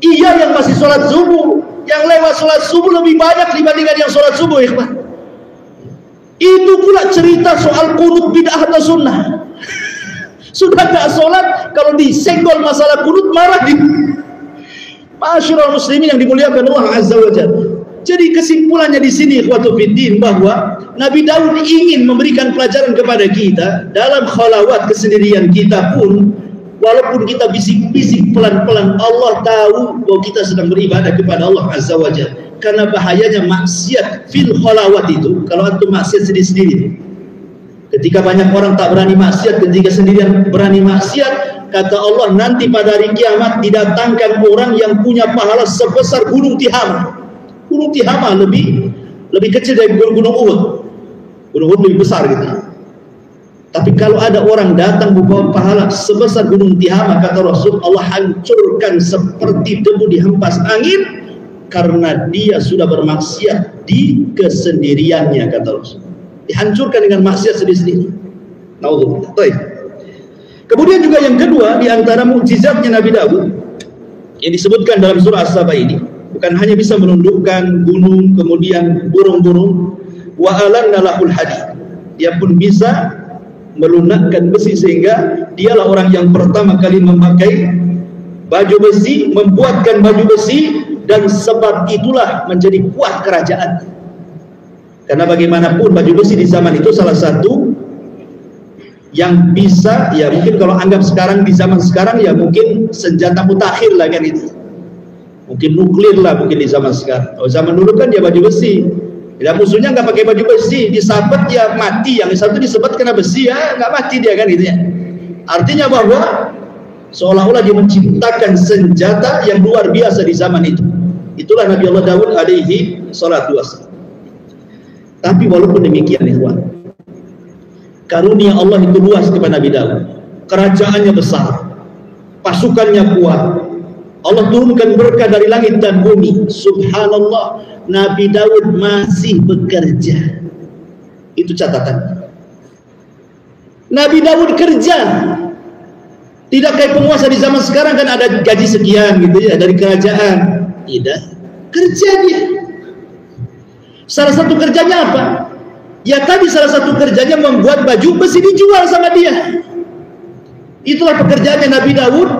Iya yang masih sholat subuh, yang lewat sholat subuh lebih banyak dibandingkan yang sholat subuh, ikhwan. Itu pula cerita soal kunut bid'ah atau sunnah. Sudah nggak sholat, kalau disenggol masalah kunut marah di. Masyarul muslimin yang dimuliakan Allah Azza wa Jalla. Jadi kesimpulannya di sini ikhwatu fiddin, bahwa Nabi Daud ingin memberikan pelajaran kepada kita dalam khalawat kesendirian kita pun, walaupun kita bisik-bisik pelan-pelan, Allah tahu bahwa kita sedang beribadah kepada Allah Azza wa Jalla. Karena bahayanya maksiat fil khalawat itu, kalau antum maksiat sendiri-sendiri. Ketika banyak orang tak berani maksiat, ketika sendirian berani maksiat, kata Allah nanti pada hari kiamat didatangkan orang yang punya pahala sebesar gunung Tihama. Gunung Tihama lebih kecil dari gunung Uhud. Gunung Uhud lebih besar gitu. Tapi kalau ada orang datang membawa pahala sebesar gunung Tihama, kata Rasul, Allah hancurkan seperti debu dihempas angin, karena dia sudah bermaksiat di kesendiriannya, kata Rasul. Dihancurkan dengan maksiat sendiri-sendiri. Naudzubillah. Baik. Kemudian juga yang kedua, di antara mukjizatnya Nabi Daud yang disebutkan dalam surah As-Saba ini, bukan hanya bisa menundukkan gunung, kemudian burung-burung, wa alanna lahul hadid. Dia pun bisa melunakkan besi, sehingga dialah orang yang pertama kali memakai baju besi, membuatkan baju besi, dan sebab itulah menjadi kuat kerajaan. Karena bagaimanapun baju besi di zaman itu salah satu yang bisa, ya mungkin kalau anggap sekarang di zaman sekarang ya mungkin senjata mutakhir lah kan itu. Mungkin nuklir lah mungkin di zaman sekarang. Kalau zaman dulu kan dia baju besi. Ya musuhnya nggak pakai baju besi, disabet ya mati. Yang satu disebut kena besi ya nggak mati dia kan itu ya. Artinya bahwa seolah-olah dia menciptakan senjata yang luar biasa di zaman itu. Itulah Nabi Allah Daud alaihi salatu wassalam. Tapi walaupun demikian ikhwan, karunia Allah itu luas kepada Nabi Daud. Kerajaannya besar, pasukannya kuat. Allah turunkan berkah dari langit dan bumi. Subhanallah, Nabi Daud masih bekerja. Itu catatan. Nabi Daud kerja. Tidak kayak penguasa di zaman sekarang kan ada gaji sekian gitu ya dari kerajaan. Tidak, kerja dia. Salah satu kerjanya apa? Ya tadi salah satu kerjanya membuat baju besi dijual sama dia. Itulah pekerjaannya Nabi Daud,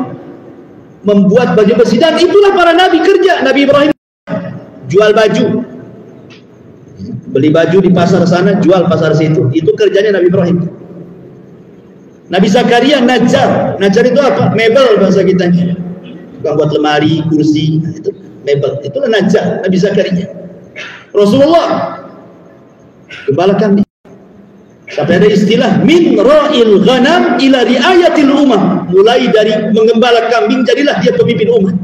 membuat baju besi. Dan itulah para nabi kerja. Nabi Ibrahim jual baju, beli baju di pasar sana, jual pasar situ. Itu kerjanya Nabi Ibrahim. Nabi Zakaria najar. Najar itu apa? Mebel bahasa kitanya. Bukan buat lemari, kursi, nah, itu mebel. Itulah najar Nabi Zakaria. Rasulullah gembala kambing. Sampai ada istilah min ra'il ghanam ila riayatil ummah. Mulai dari mengembala kambing jadilah dia pemimpin umat.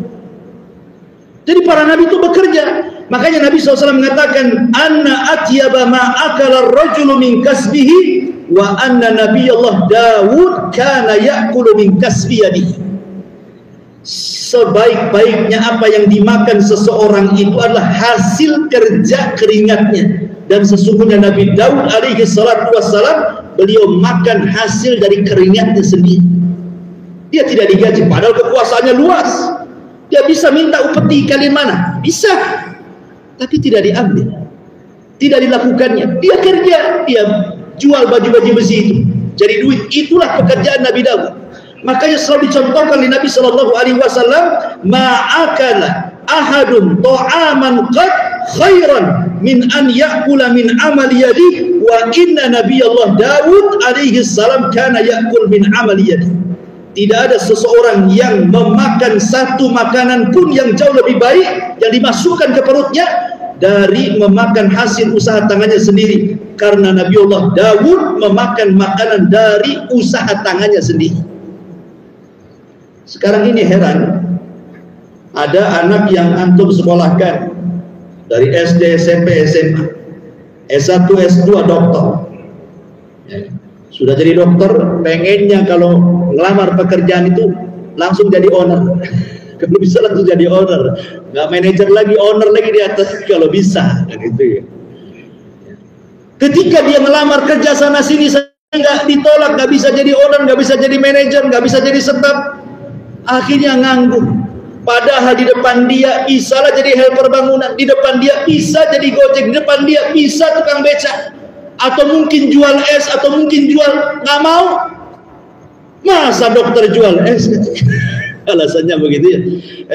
Jadi para nabi itu bekerja. Makanya Nabi SAW mengatakan anna atyaba ma akala ar-rajulu min kasbihi wa anna nabiyallah Daud kana ya'kulu min kasbi yadihi. Sebaik-baiknya apa yang dimakan seseorang itu adalah hasil kerja keringatnya. Dan sesungguhnya Nabi Daud alaihi salatu wassalam, beliau makan hasil dari keringatnya sendiri. Dia tidak digaji, padahal kekuasaannya luas. Dia bisa minta upeti kalian mana? Bisa. Tapi tidak diambil. Tidak dilakukannya. Dia kerja, dia jual baju-baju besi itu. Jadi duit. Itulah pekerjaan Nabi Daud. Makanya selalu dicontohkan oleh Nabi SAW, ma'akala ahadun ta'aman qad khairan min an ya'kula min amali yadi wa inna nabiyallah Daud alaihi salam kana ya'kul min amali yadi. Tidak ada seseorang yang memakan satu makanan pun yang jauh lebih baik yang dimasukkan ke perutnya dari memakan hasil usaha tangannya sendiri. Karena Nabiullah Daud memakan makanan dari usaha tangannya sendiri. Sekarang ini heran, ada anak yang antum sekolahkan dari SD, SMP, SMA, S1, S2 dokter. Sudah jadi dokter, pengennya kalau ngelamar pekerjaan itu langsung jadi owner. Kalau bisa langsung jadi owner, nggak manajer lagi, owner lagi di atas kalau bisa, kan gitu ya. Ketika dia melamar kerja sana sini, nggak ditolak, nggak bisa jadi owner, nggak bisa jadi manajer, nggak bisa jadi staff, akhirnya nganggur. Padahal di depan dia bisa lah jadi helper bangunan, di depan dia bisa jadi gojek, di depan dia bisa tukang beca, atau mungkin jual es, atau mungkin jual, nggak mau. Masa dokter jual es? Alasannya begitu ya.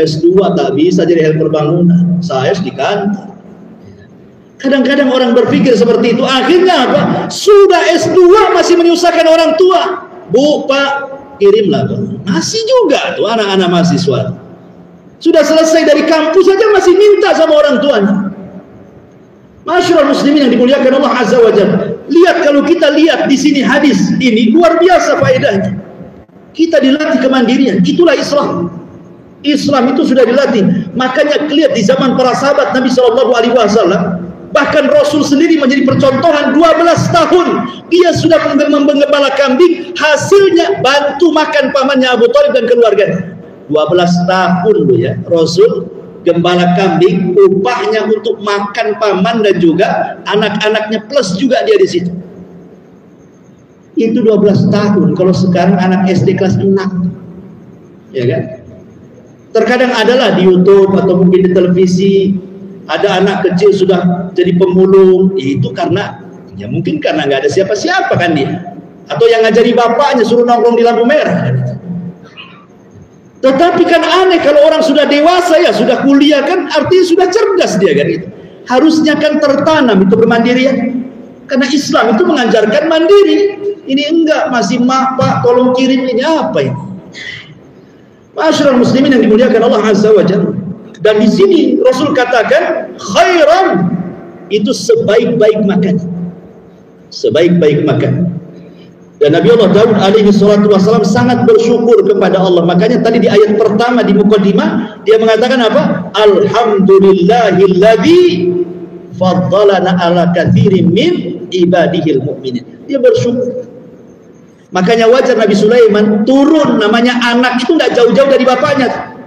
S2 tak bisa jadi helper bangunan, saya di kantor. Kadang-kadang orang berpikir seperti itu. Akhirnya apa? Sudah S2 masih menyusahkan orang tua. Bu, Pak, kirimlah. Masih juga tuh anak-anak mahasiswa. Sudah selesai dari kampus saja masih minta sama orang tuanya. Masyaallah muslimin yang dimuliakan Allah Azza wa Jalla. Lihat, kalau kita lihat di sini hadis ini luar biasa faedahnya. Kita dilatih kemandirian. Itulah Islam. Islam itu sudah dilatih. Makanya lihat di zaman para sahabat Nabi SAW, bahkan Rasul sendiri menjadi percontohan. 12 tahun dia sudah menggembala kambing, hasilnya bantu makan pamannya Abu Thalib dan keluarganya. 12 tahun loh ya Rasul gembala kambing, upahnya untuk makan paman dan juga anak-anaknya, plus juga dia di situ. Itu 12 tahun. Kalau sekarang anak SD kelas 6, ya kan? Terkadang adalah di YouTube atau mungkin di televisi, ada anak kecil sudah jadi pemulung. Itu karena, ya mungkin karena nggak ada siapa-siapa kan dia. Atau yang ngajari bapaknya suruh nongkrong di lampu merah. Tetapi kan aneh kalau orang sudah dewasa, ya sudah kuliah kan, artinya sudah cerdas dia kan itu. Harusnya kan tertanam itu kemandirian. Karena Islam itu mengajarkan mandiri. Ini enggak, masih mak, Pak, tolong kirim ini, apa ini? Masyaallah muslimin yang dimuliakan Allah Azza wa Jalla. Dan di sini Rasul katakan khairan, itu sebaik-baik makan. Sebaik-baik makan. Dan Nabi Allah Daud alaihi salatu wassalam sangat bersyukur kepada Allah. Makanya tadi di ayat pertama di muqaddimah dia mengatakan apa? Alhamdulillahilladzi faddalana ala katsirin min ibadihil mu'minin. Dia bersyukur. Makanya wajar Nabi Sulaiman turun, namanya anak itu nggak jauh-jauh dari bapaknya.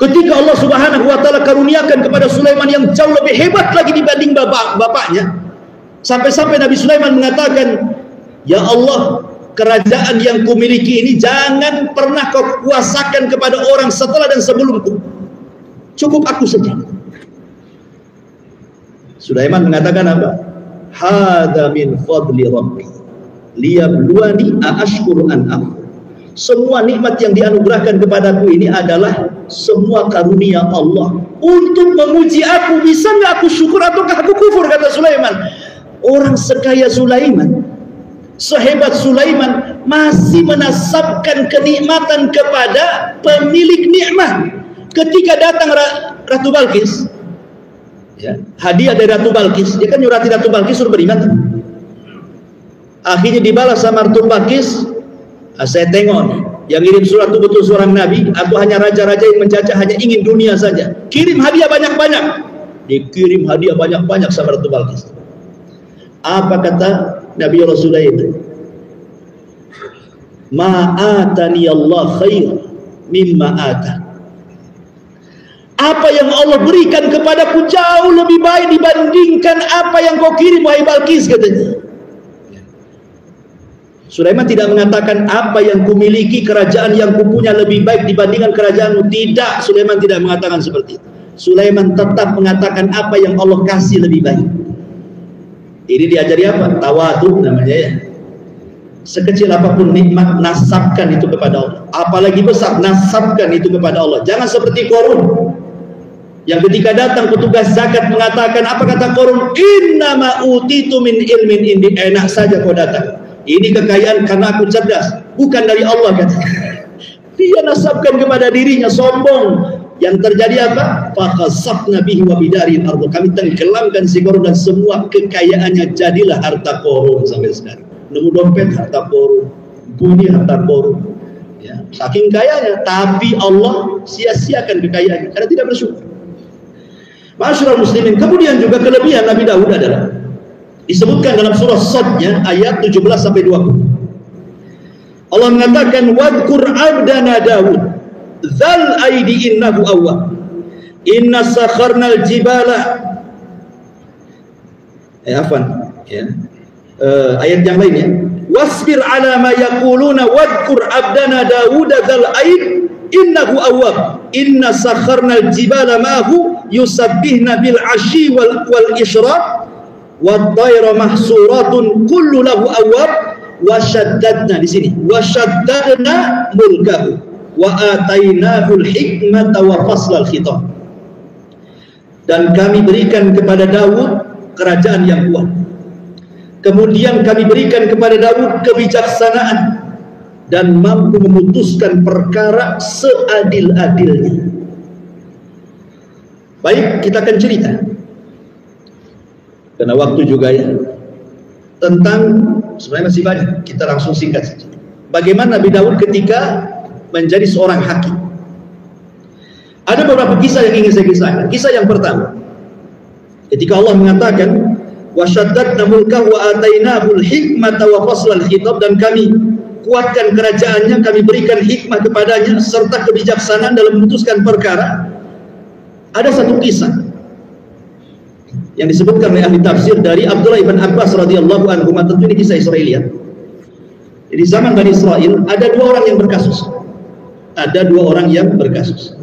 Ketika Allah Subhanahu wa taala karuniakan kepada Sulaiman yang jauh lebih hebat lagi dibanding bapaknya, sampai-sampai Nabi Sulaiman mengatakan, "Ya Allah, kerajaan yang kumiliki ini jangan pernah kau kuasakan kepada orang setelah dan sebelumku. Cukup aku saja. Sulaiman mengatakan apa? Hadza min fadli rabbi liyabluwani aashkuru an akfur. Semua nikmat yang dianugerahkan kepadaku ini adalah semua karunia Allah untuk menguji aku, bisa nggak aku syukur ataukah aku kufur, kata Sulaiman. Orang sekaya Sulaiman, sehebat Sulaiman, masih menasabkan kenikmatan kepada pemilik nikmat. Ketika datang Ratu Balkis, ya, hadiah dari Ratu Balkis, dia kan nyurati Ratu Balkis suruh beriman. Akhirnya dibalas sama Ratu Balkis, saya tengok nih, yang ngirim surat itu betul seorang nabi atau hanya raja-raja yang menjajah hanya ingin dunia saja. Kirim hadiah banyak-banyak. Dikirim hadiah banyak-banyak sama Ratu Balkis. Apa kata Nabi Rasulullah itu? Ma'atani Allah khair mimma ata. Apa yang Allah berikan kepadaku jauh lebih baik dibandingkan apa yang kau kirim, wahai Balkis, katanya. Sulaiman tidak mengatakan apa yang kumiliki, kerajaan yang kupunya lebih baik dibandingkan kerajaanmu. Tidak, Sulaiman tidak mengatakan seperti itu. Sulaiman tetap mengatakan apa yang Allah kasih lebih baik. Ini diajari apa? Tawadhu namanya, ya. Sekecil apapun nikmat, nasabkan itu kepada Allah. Apalagi besar, nasabkan itu kepada Allah. Jangan seperti Qarun, yang ketika datang petugas zakat mengatakan, apa kata Qarun? Innama utitu min ilmin indi. Enak saja kau datang, ini kekayaan karena aku cerdas, bukan dari Allah, katanya. Dia nasabkan kepada dirinya, sombong. Yang terjadi apa? Fakhasafna bihi wa bidaril ardh. Kami tenggelamkan si Qarun dan semua kekayaannya, jadilah harta Qarun sampai sekarang. Nemu dompet harta Qarun, bunyi harta Qarun. Ya, saking kayanya, tapi Allah sia-siakan kekayaannya karena tidak bersyukur. Masyaallah muslimin, kemudian juga kelebihan Nabi Daud adalah disebutkan dalam surah Sad-nya ayat 17 sampai 20. Allah mengatakan, wadkur abdana Daud dzal aidi innahu awwab inna sakharnal jibala. Ayat yang lainnya, wasbir ala ma yaquluna wadkur abdana Daud dzal aid innahu awwab inna sakharnal jibala ma'hu yusabbihna bil ashi wal isyraq wad tayra mahsuratun kullu lahu awwab wa shaddadna, di sini wa shaddadna mulkahu wa atainahu al-hikmata wa faslal khitab. Dan kami berikan kepada Daud kerajaan yang kuat. Kemudian kami berikan kepada Daud kebijaksanaan dan mampu memutuskan perkara seadil-adilnya. Baik, kita akan cerita karena waktu juga, ya, tentang, sebenarnya masih banyak, kita langsung singkat saja. Bagaimana Nabi Daud ketika menjadi seorang hakim. Ada beberapa kisah yang ingin saya kisahkan. Kisah yang pertama, ketika Allah mengatakan wasyaddadna mulkahu wa atainahul hikmata wa faslal khitab, dan kami kuatkan kerajaannya, kami berikan hikmah kepadanya serta kebijaksanaan dalam memutuskan perkara. Ada satu kisah yang disebutkan oleh ahli tafsir dari Abdullah ibn Abbas radhiyallahu anhu, tentu ini kisah Israeliat. Di zaman Bani Israel ada dua orang yang berkasus. Ada dua orang yang berkasus.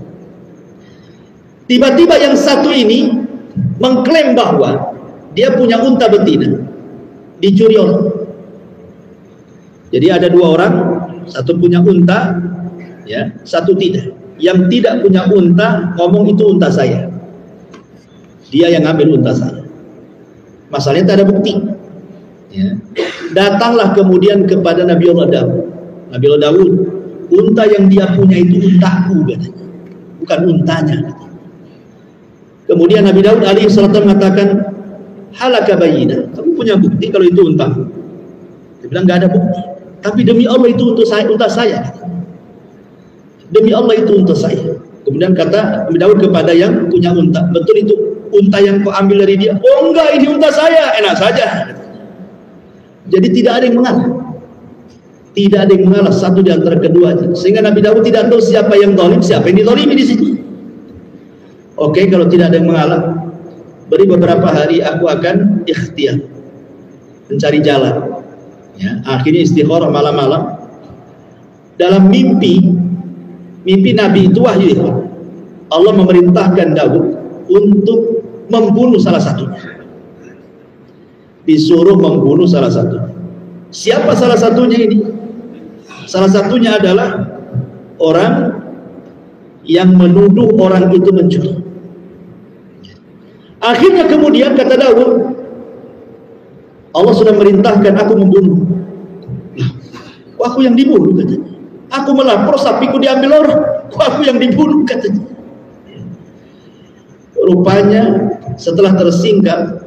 Tiba-tiba yang satu ini mengklaim bahwa dia punya unta betina, dicuri orang. Jadi ada dua orang, satu punya unta, ya, satu tidak. Yang tidak punya unta ngomong itu unta saya, dia yang ambil unta saya. Masalahnya tak ada bukti, ya. Datanglah kemudian kepada Nabi Allah Daud. Nabi Allah Daud, unta yang dia punya itu untaku, katanya, bukan untanya, katanya. Kemudian Nabi Daud alaihissalam mengatakan, halaka bayyinah, kamu punya bukti kalau itu untaku? Dia bilang nggak ada bukti, tapi demi Allah itu untuk saya, unta saya. Demi Allah itu unta saya. Kemudian kata Nabi Daud kepada yang punya unta, betul itu unta yang kau ambil dari dia? Oh enggak, ini unta saya. Enak saja. Jadi tidak ada yang mengalah. Tidak ada yang mengalah satu di antara keduanya. Sehingga Nabi Daud tidak tahu siapa yang zalim, siapa yang dizalimi di situ. Oke, kalau tidak ada yang mengalah, beri beberapa hari, aku akan ikhtiar, mencari jalan. Ya, akhirnya istikharah malam-malam. Dalam mimpi Nabi itu wahyu ya. Allah memerintahkan Daud untuk membunuh salah satunya. Disuruh membunuh salah satu. Siapa salah satunya ini? Salah satunya adalah orang yang menuduh orang itu mencuri. Akhirnya kemudian kata Daud, Allah sudah merintahkan aku membunuh. Kok aku yang dibunuh katanya? Aku melapor sapiku diambil orang. Kok aku yang dibunuh katanya? Rupanya setelah tersingkap,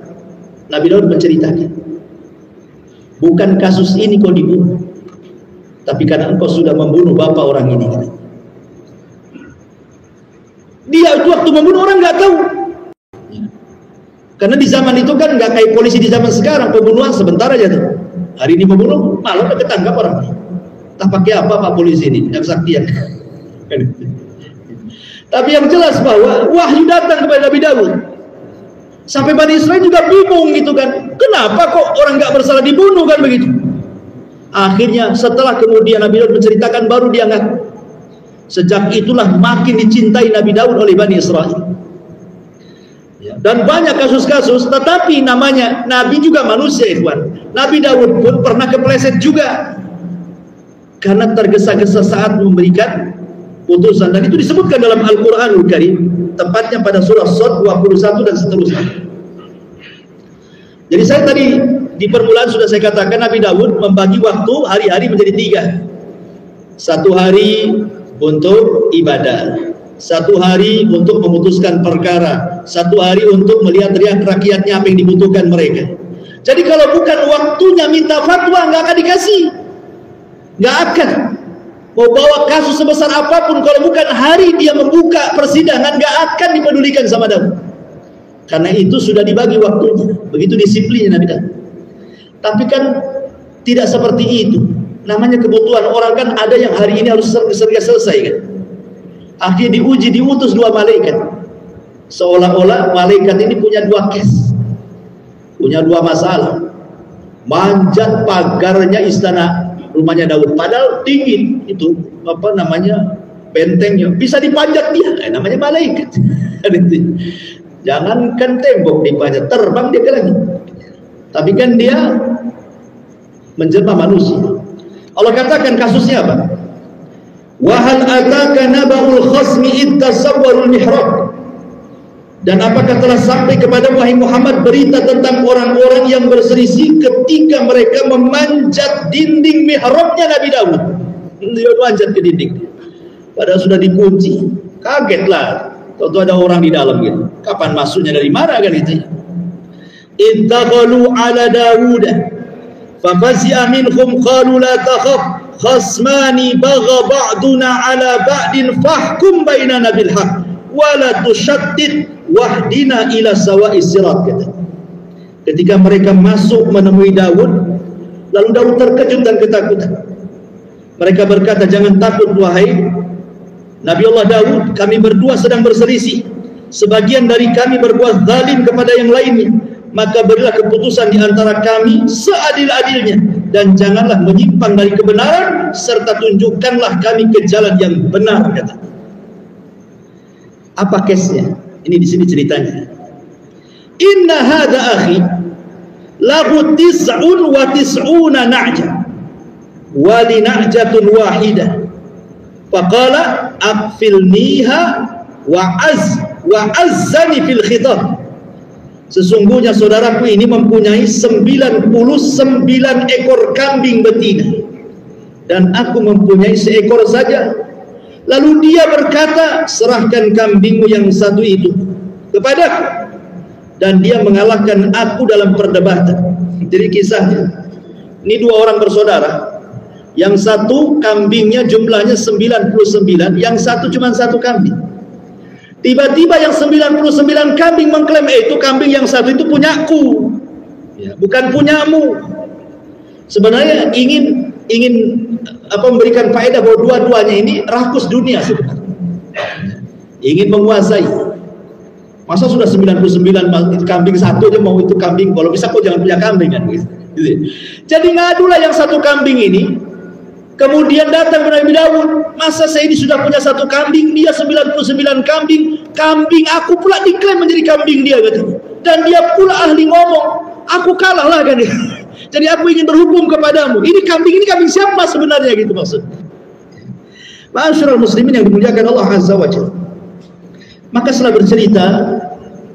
Nabi Daud menceritakan, bukan kasus ini kau dibunuh, tapi karena engkau sudah membunuh bapak orang ini. Dia itu waktu membunuh orang nggak tahu, karena di zaman itu kan nggak kayak polisi di zaman sekarang, pembunuhan sebentar aja tuh. Hari ini membunuh, malam udah ketangkap orang. Tak pakai apa Pak polisi ini, yang kesaktian. Tapi yang jelas bahwa wahyu datang kepada Nabi Daud. Sampai Bani Israel juga bingung gitu kan. Kenapa kok orang nggak bersalah dibunuh kan begitu? Akhirnya setelah kemudian Nabi Daud menceritakan, baru dia ngaku. Sejak itulah makin dicintai Nabi Daud oleh Bani Israel. Ya, dan banyak kasus-kasus, tetapi namanya Nabi juga manusia, ikhwan. Nabi Daud pun pernah kepleset juga. Karena tergesa-gesa saat memberikan putusan, dan itu disebutkan dalam Al-Quranul Karim, tepatnya pada surah Shad 21 dan seterusnya. Jadi saya tadi di permulaan sudah saya katakan, Nabi Daud membagi waktu hari-hari menjadi 3. 1 hari untuk ibadah, 1 hari untuk memutuskan perkara, 1 hari untuk melihat rakyatnya apa yang dibutuhkan mereka. Jadi kalau bukan waktunya minta fatwa, nggak akan dikasih, nggak akan. Mau bawa kasus sebesar apapun, kalau bukan hari dia membuka persidangan, nggak akan dipedulikan sama Daud. Karena itu sudah dibagi waktunya. Begitu disiplinnya Nabi Daud. Tapi kan tidak seperti itu. Namanya kebutuhan orang kan ada yang hari ini harus segera selesai kan. Akhirnya diuji, diutus 2 malaikat. Seolah-olah malaikat ini punya 2 case, punya 2 masalah. Manjat pagarnya istana rumahnya Daud, padahal tinggi itu apa namanya, bentengnya bisa dipanjat dia, namanya malaikat. Jangankan tembok dipanjat, terbang dia ke langit. Tapi kan dia menjelma manusia. Allah katakan kasusnya apa? Wa hal ataka naba'ul khasmi id tasawwarul mihrab. Dan apakah telah sampai kepada wahai Muhammad berita tentang orang-orang yang berselisih ketika mereka memanjat dinding mihrabnya Nabi Daud? Dia manjat ke dinding, padahal sudah dikunci. Kagetlah, tentu ada orang di dalam gitu. Kapan masuknya, dari mana kan itu? Ittaqalu ala Dawud fafazi'a minhum qalu la takhaf khasmani bagha ba'duna ala ba'din fahkum bainana bil haqq wala tushaddid wahdina ila sawa'is sirat. Ketika mereka masuk menemui Daud, lalu Daud terkejut dan ketakutan. Mereka berkata, jangan takut wahai Nabi Allah Daud, kami berdua sedang berselisih. Sebagian dari kami berbuat zalim kepada yang lainnya, maka berilah keputusan di antara kami seadil-adilnya, dan janganlah menyimpang dari kebenaran, serta tunjukkanlah kami ke jalan yang benar. Kata. Apa case-nya? Ini di sini ceritanya. Inna hadza akhi lahu 99 na'jah wa li na'jatun wahidah. Faqala aqfilniha wa azzani fil khitab. Sesungguhnya saudaraku ini mempunyai 99 ekor kambing betina, dan aku mempunyai 1 ekor saja. Lalu dia berkata, serahkan kambingmu yang 1 itu kepadaku, dan dia mengalahkan aku dalam perdebatan. Jadi kisahnya, ini 2 orang bersaudara, yang 1 kambingnya jumlahnya 99, yang 1 cuma 1 kambing. Tiba-tiba yang 99 kambing mengklaim, itu kambing yang 1 itu punyaku, ya, bukan punyamu. Sebenarnya ingin memberikan faedah bahwa dua-duanya ini rakus dunia sebenarnya, ingin menguasai. Masa sudah 99 kambing 1 aja mau itu kambing, kalau bisa kok jangan punya kambing kan gitu. Jadi ngadulah yang satu kambing ini. Kemudian datang kepada Nabi Daud, masa saya ini sudah punya satu kambing, dia 99 kambing, kambing aku pula diklaim menjadi kambing dia, kata. Dan dia pula ahli ngomong, aku kalah lah kan dia. Jadi aku ingin berhukum kepadamu. Ini kambing siapa sebenarnya, gitu maksud. Ma'asyiral muslimin yang dimuliakan Allah Azza wa Jalla. Maka setelah bercerita,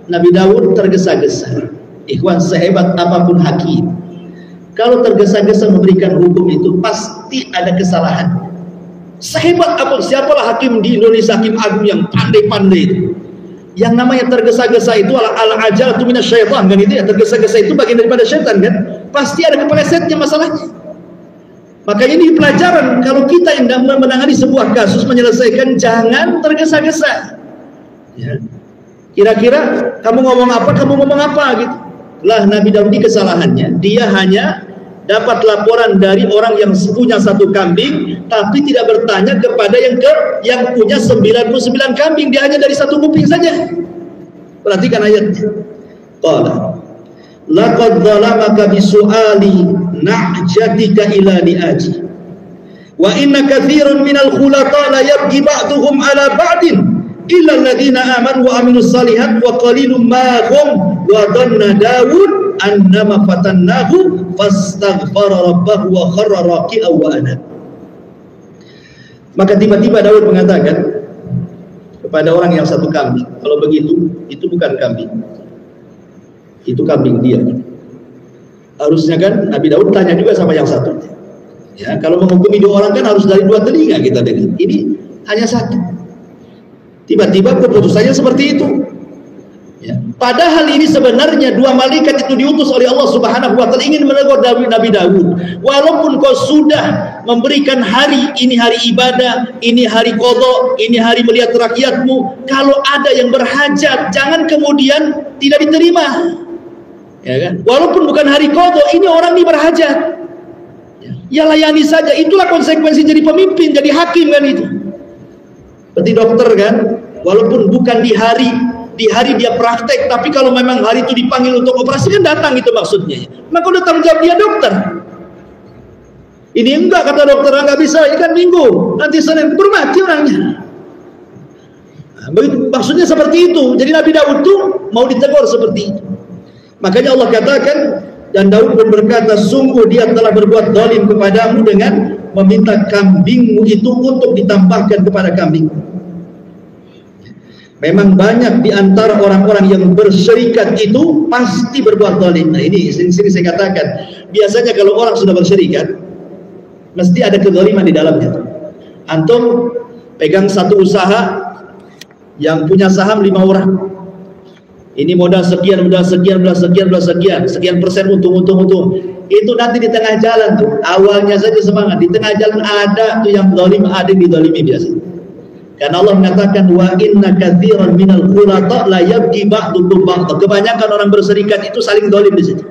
Nabi Daud tergesa-gesa. Ikhwan, sehebat apapun hakim, kalau tergesa-gesa memberikan hukum itu pasti ada kesalahan. Sehebat apa, siapalah hakim di Indonesia, hakim agung yang pandai-pandai itu. Yang namanya tergesa-gesa itu al-ajalatu minasyaitan kan, itu ya, tergesa-gesa itu bagian daripada syaitan kan. Pasti ada kepelesetnya masalahnya. Makanya ini pelajaran kalau kita yang menangani sebuah kasus, menyelesaikan, jangan tergesa-gesa. Ya. Kira-kira kamu ngomong apa gitu. Lah Nabi Daud ini kesalahannya, dia hanya dapat laporan dari orang yang punya satu kambing, tapi tidak bertanya kepada yang punya 99 kambing. Dia hanya dari satu kuping saja. Perhatikan ayatnya. Qala laqad zalamaka bisu'ali na'jatika ila ni'aji wa inna katsiran minal khulata la yabghi ba'duhum ala ba'din illa alladhina amanu wa amilus salihat wa qalilum ma hum wa dhanna Daud annama fatannahu fastaghfara rabbahu wa kharra raki'an wa anab. Maka tiba-tiba Daud mengatakan kepada orang yang satu kambing, kalau begitu itu bukan kambing, itu kambing dia. Harusnya kan Nabi Daud tanya juga sama yang satu. Ya, kalau menghukumi dua orang kan harus dari dua telinga kita dengar. Ini hanya satu. Tiba-tiba keputusannya seperti itu. Ya. Padahal ini sebenarnya dua malaikat itu diutus oleh Allah Subhanahu wa taala ingin menegur Nabi Daud. Walaupun kau sudah memberikan hari ini hari ibadah, ini hari qadha, ini hari melihat rakyatmu, kalau ada yang berhajat jangan kemudian tidak diterima. Ya kan? Walaupun bukan hari qadha, ini orang ini berhajat. Ya layani saja. Itulah konsekuensi jadi pemimpin, jadi hakim kan itu. Seperti dokter kan, walaupun bukan di hari dia praktek, tapi kalau memang hari itu dipanggil untuk operasi kan datang, itu maksudnya. Maka udah tanggung jawab dia dokter. Ini enggak, kata dokter, enggak bisa, ini kan minggu, nanti Senin mati orangnya. Nah, maksudnya seperti itu. Jadi Nabi Daud itu mau ditegur seperti itu. Makanya Allah katakan, dan Daud pun berkata, sungguh dia telah berbuat zalim kepadamu dengan meminta kambingmu itu untuk ditambahkan kepada kambing. Memang banyak di antara orang-orang yang berserikat itu pasti berbuat zalim. Nah ini sini saya katakan, biasanya kalau orang sudah berserikat mesti ada kezaliman di dalamnya. Antum pegang satu usaha yang punya saham 5 orang. Ini modal sekian persen untung. Itu nanti di tengah jalan tuh, awalnya saja semangat, di tengah jalan ada tuh yang zalim, ada yang dizalimi biasa. Karena Allah mengatakan wa inna katsiran minal khulata la yabghi ba'dukum ba'd. Kebanyakan orang berserikat itu saling zalim di situ.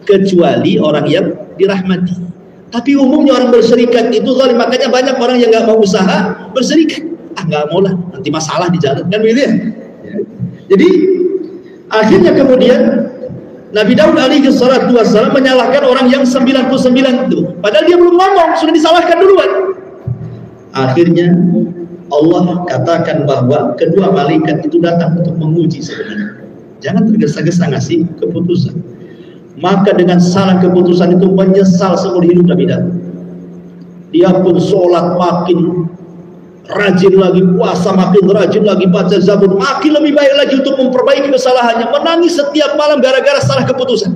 Kecuali orang yang dirahmati. Tapi umumnya orang berserikat itu zalim, makanya banyak orang yang enggak mau usaha berserikat. Enggak mau lah, nanti masalah di jalan kan begitu ya. Jadi akhirnya kemudian Nabi Daud alaihi salatu wassalam menyalahkan orang yang 99 itu. Padahal dia belum ngomong, sudah disalahkan duluan. Akhirnya Allah katakan bahwa kedua malaikat itu datang untuk menguji sebenarnya. Jangan tergesa-gesa ngasih keputusan. Maka dengan salah keputusan itu menyesal seumur hidup Nabi Daud. Dia pun sholat makin rajin lagi, puasa makin rajin lagi, baca Zabur makin lebih baik lagi untuk memperbaiki kesalahannya, menangis setiap malam gara-gara salah keputusan.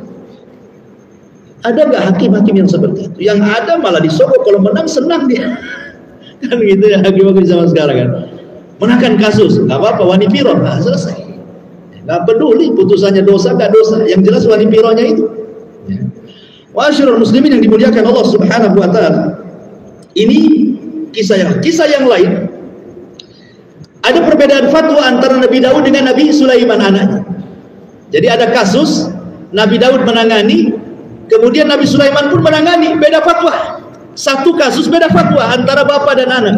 Ada nggak hakim-hakim yang seperti itu? Yang ada malah disogok, kalau menang senang dia. Kan gitu ya hakim-hakim zaman sekarang kan. Menangkan kasus, nggak apa-apa, wani piron, nah selesai. Nggak peduli putusannya dosa nggak dosa, yang jelas wani pironnya itu. Ma'asyiral muslimin yang dimuliakan Allah Subhanahu wa taala. Ini kisah yang lain. Ada perbedaan fatwa antara Nabi Daud dengan Nabi Sulaiman anaknya. Jadi ada kasus Nabi Daud menangani, kemudian Nabi Sulaiman pun menangani, beda fatwa. Satu kasus beda fatwa antara bapak dan anak.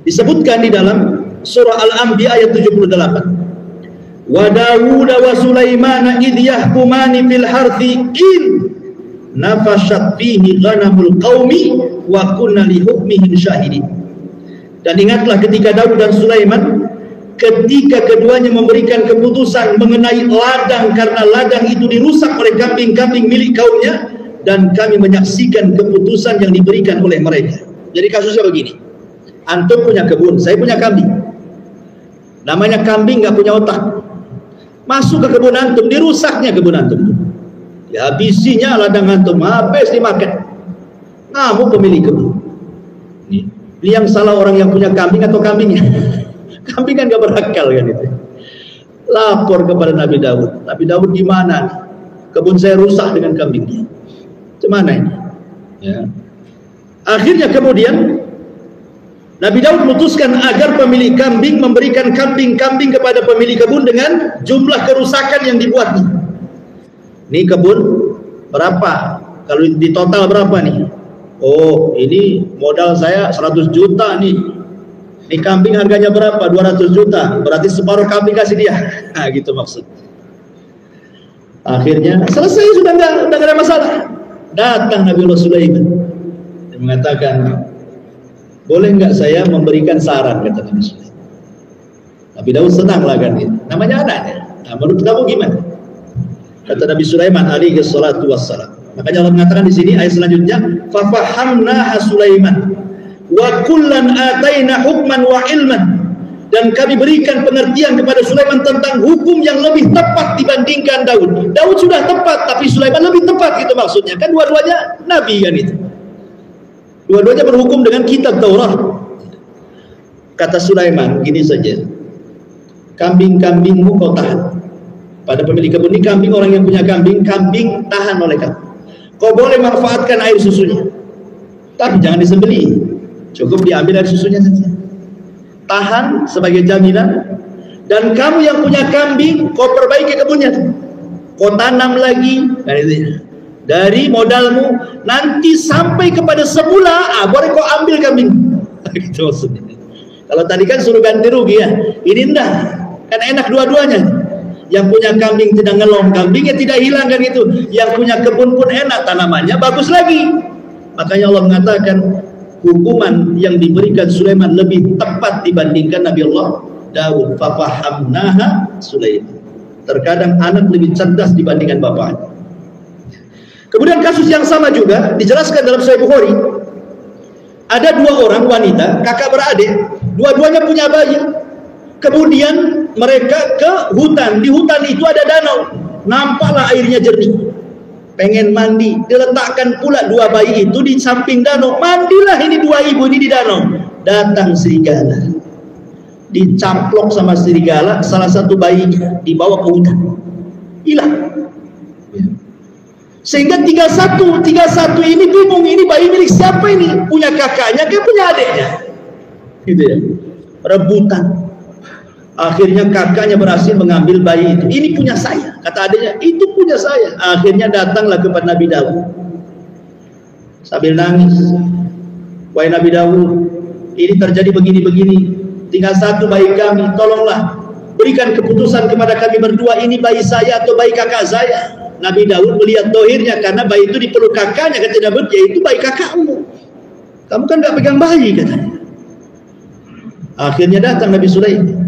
Disebutkan di dalam surah Al-Anbiya ayat 78. wa Dawud wa Sulaiman idh yahkumani fil harthi in nafashat fihi ghanamul qaumi wa kunna li hukmihim syahidin. Dan ingatlah ketika Daud dan Sulaiman, ketika keduanya memberikan keputusan mengenai ladang, karena ladang itu dirusak oleh kambing-kambing milik kaumnya, dan kami menyaksikan keputusan yang diberikan oleh mereka. Jadi kasusnya begini, antum punya kebun, saya punya kambing. Namanya kambing nggak punya otak, masuk ke kebun antum, dirusaknya kebun antum, ya habisinya ladang antum, habis dimakan. Kamu pemilik kebun. Ini yang salah orang yang punya kambing atau kambingnya? Kambing kan gak berakal kan itu. Lapor kepada Nabi Daud. Nabi Daud gimana? Kebun saya rusak dengan kambingnya. Gimana ini? Ya. Akhirnya kemudian Nabi Daud memutuskan agar pemilik kambing memberikan kambing-kambing kepada pemilik kebun dengan jumlah kerusakan yang dibuatnya. Ini kebun berapa? Kalau di total berapa nih? Oh, ini modal saya 100 juta nih. Ini kambing harganya berapa? 200 juta. Berarti separuh kambing kasih dia. Nah, gitu maksud. Akhirnya selesai, sudah enggak ada masalah. Datang Nabi Sulaiman dan mengatakan, boleh enggak saya memberikan saran, kata Nabi Sulaiman. Nabi Daud senang lah kan, namanya anaknya. Nah, menurut kamu gimana? Kata Nabi Sulaiman alaihi salatu wassalam. Makanya Allah mengatakan di sini ayat selanjutnya, fa fahamnaha Sulaiman wa kullan ataina hukman wa ilman, dan kami berikan pengertian kepada Sulaiman tentang hukum yang lebih tepat dibandingkan Daud. Daud sudah tepat, tapi Sulaiman lebih tepat, gitu maksudnya. Kan dua-duanya nabi kan itu. Dua-duanya berhukum dengan kitab Taurat. Kata Sulaiman, gini saja, kambing-kambingmu kau tahan. Pada pemilik kebun ini kambing, orang yang punya kambing, kambing tahan oleh kamu. Kau boleh manfaatkan air susunya, tapi jangan disembelih, cukup diambil air susunya saja. Tahan sebagai jaminan. Dan kamu yang punya kambing, kau perbaiki kebunnya, kau tanam lagi, dan itu dari modalmu, nanti sampai kepada semula, boleh kau ambil kambing. Gitu maksudnya. Kalau tadi kan suruh ganti rugi ya, ini enggak, kan enak dua-duanya. Yang punya kambing tidak ngelong, kambingnya tidak hilang kan itu. Yang punya kebun pun enak, tanamannya bagus lagi. Makanya Allah mengatakan hukuman yang diberikan Sulaiman lebih tepat dibandingkan Nabi Allah Daud. Fafahamnaha Sulaiman. Terkadang anak lebih cerdas dibandingkan bapaknya. Kemudian kasus yang sama juga dijelaskan dalam Sahih Bukhari. Ada dua orang wanita, kakak beradik, dua-duanya punya bayi. Kemudian mereka ke hutan. Di hutan itu ada danau. Nampaklah airnya jernih. Pengen mandi. Diletakkan pula dua bayi itu di samping danau. Mandilah ini dua ibu ini di danau. Datang serigala. Dicaplok sama serigala salah satu bayinya. Dibawa ke hutan. Hilang. Sehingga 31 ini bingung. Ini bayi milik siapa ini? Punya kakaknya ke punya adiknya? Gitu ya. Rebutan. Akhirnya kakaknya berhasil mengambil bayi itu. Ini punya saya, kata adiknya. Itu punya saya. Akhirnya datanglah kepada Nabi Daud sambil nangis. Wahai Nabi Daud, ini terjadi begini-begini. Tinggal satu bayi kami. Tolonglah berikan keputusan kepada kami berdua. Ini bayi saya atau bayi kakak saya? Nabi Daud melihat dohirnya, karena bayi itu dipeluk kakaknya. Kata Daud, ya itu bayi kakakmu. Kamu kan gak pegang bayi, katanya. Akhirnya datang Nabi Sulaiman.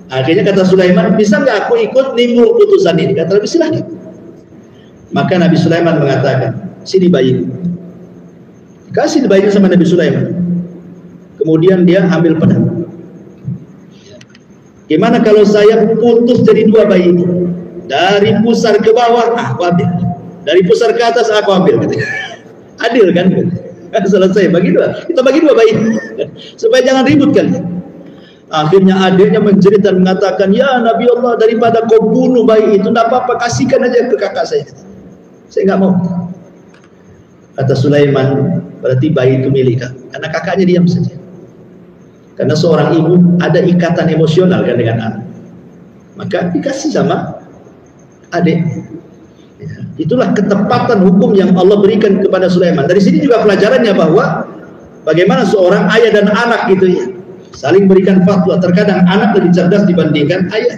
Akhirnya kata Sulaiman, bisa nggak aku ikut nimbrung putusan ini? Kata Nabi, silahkan. Maka Nabi Sulaiman mengatakan, sini bayi. Kasih bayinya sama Nabi Sulaiman. Kemudian dia ambil pedang. Gimana kalau saya putus jadi dua bayi ini? Dari pusar ke bawah, aku ambil. Dari pusar ke atas, aku ambil. Adil kan? Selesai, bagi dua. Kita bagi dua bayi. Supaya jangan ribut kan. Akhirnya adiknya menjerit dan mengatakan, ya Nabi Allah, daripada kau bunuh bayi itu, tidak apa-apa, kasihkan aja ke kakak saya. Saya nggak mau. Kata Sulaiman, berarti bayi itu milik kakak. Karena kakaknya diam saja. Karena seorang ibu ada ikatan emosional kan dengan anak. Maka dikasih sama adik. Ya, itulah ketepatan hukum yang Allah berikan kepada Sulaiman. Dari sini juga pelajarannya bahwa bagaimana seorang ayah dan anak gitu ya, saling berikan fatwa. Terkadang anak lebih cerdas dibandingkan ayah.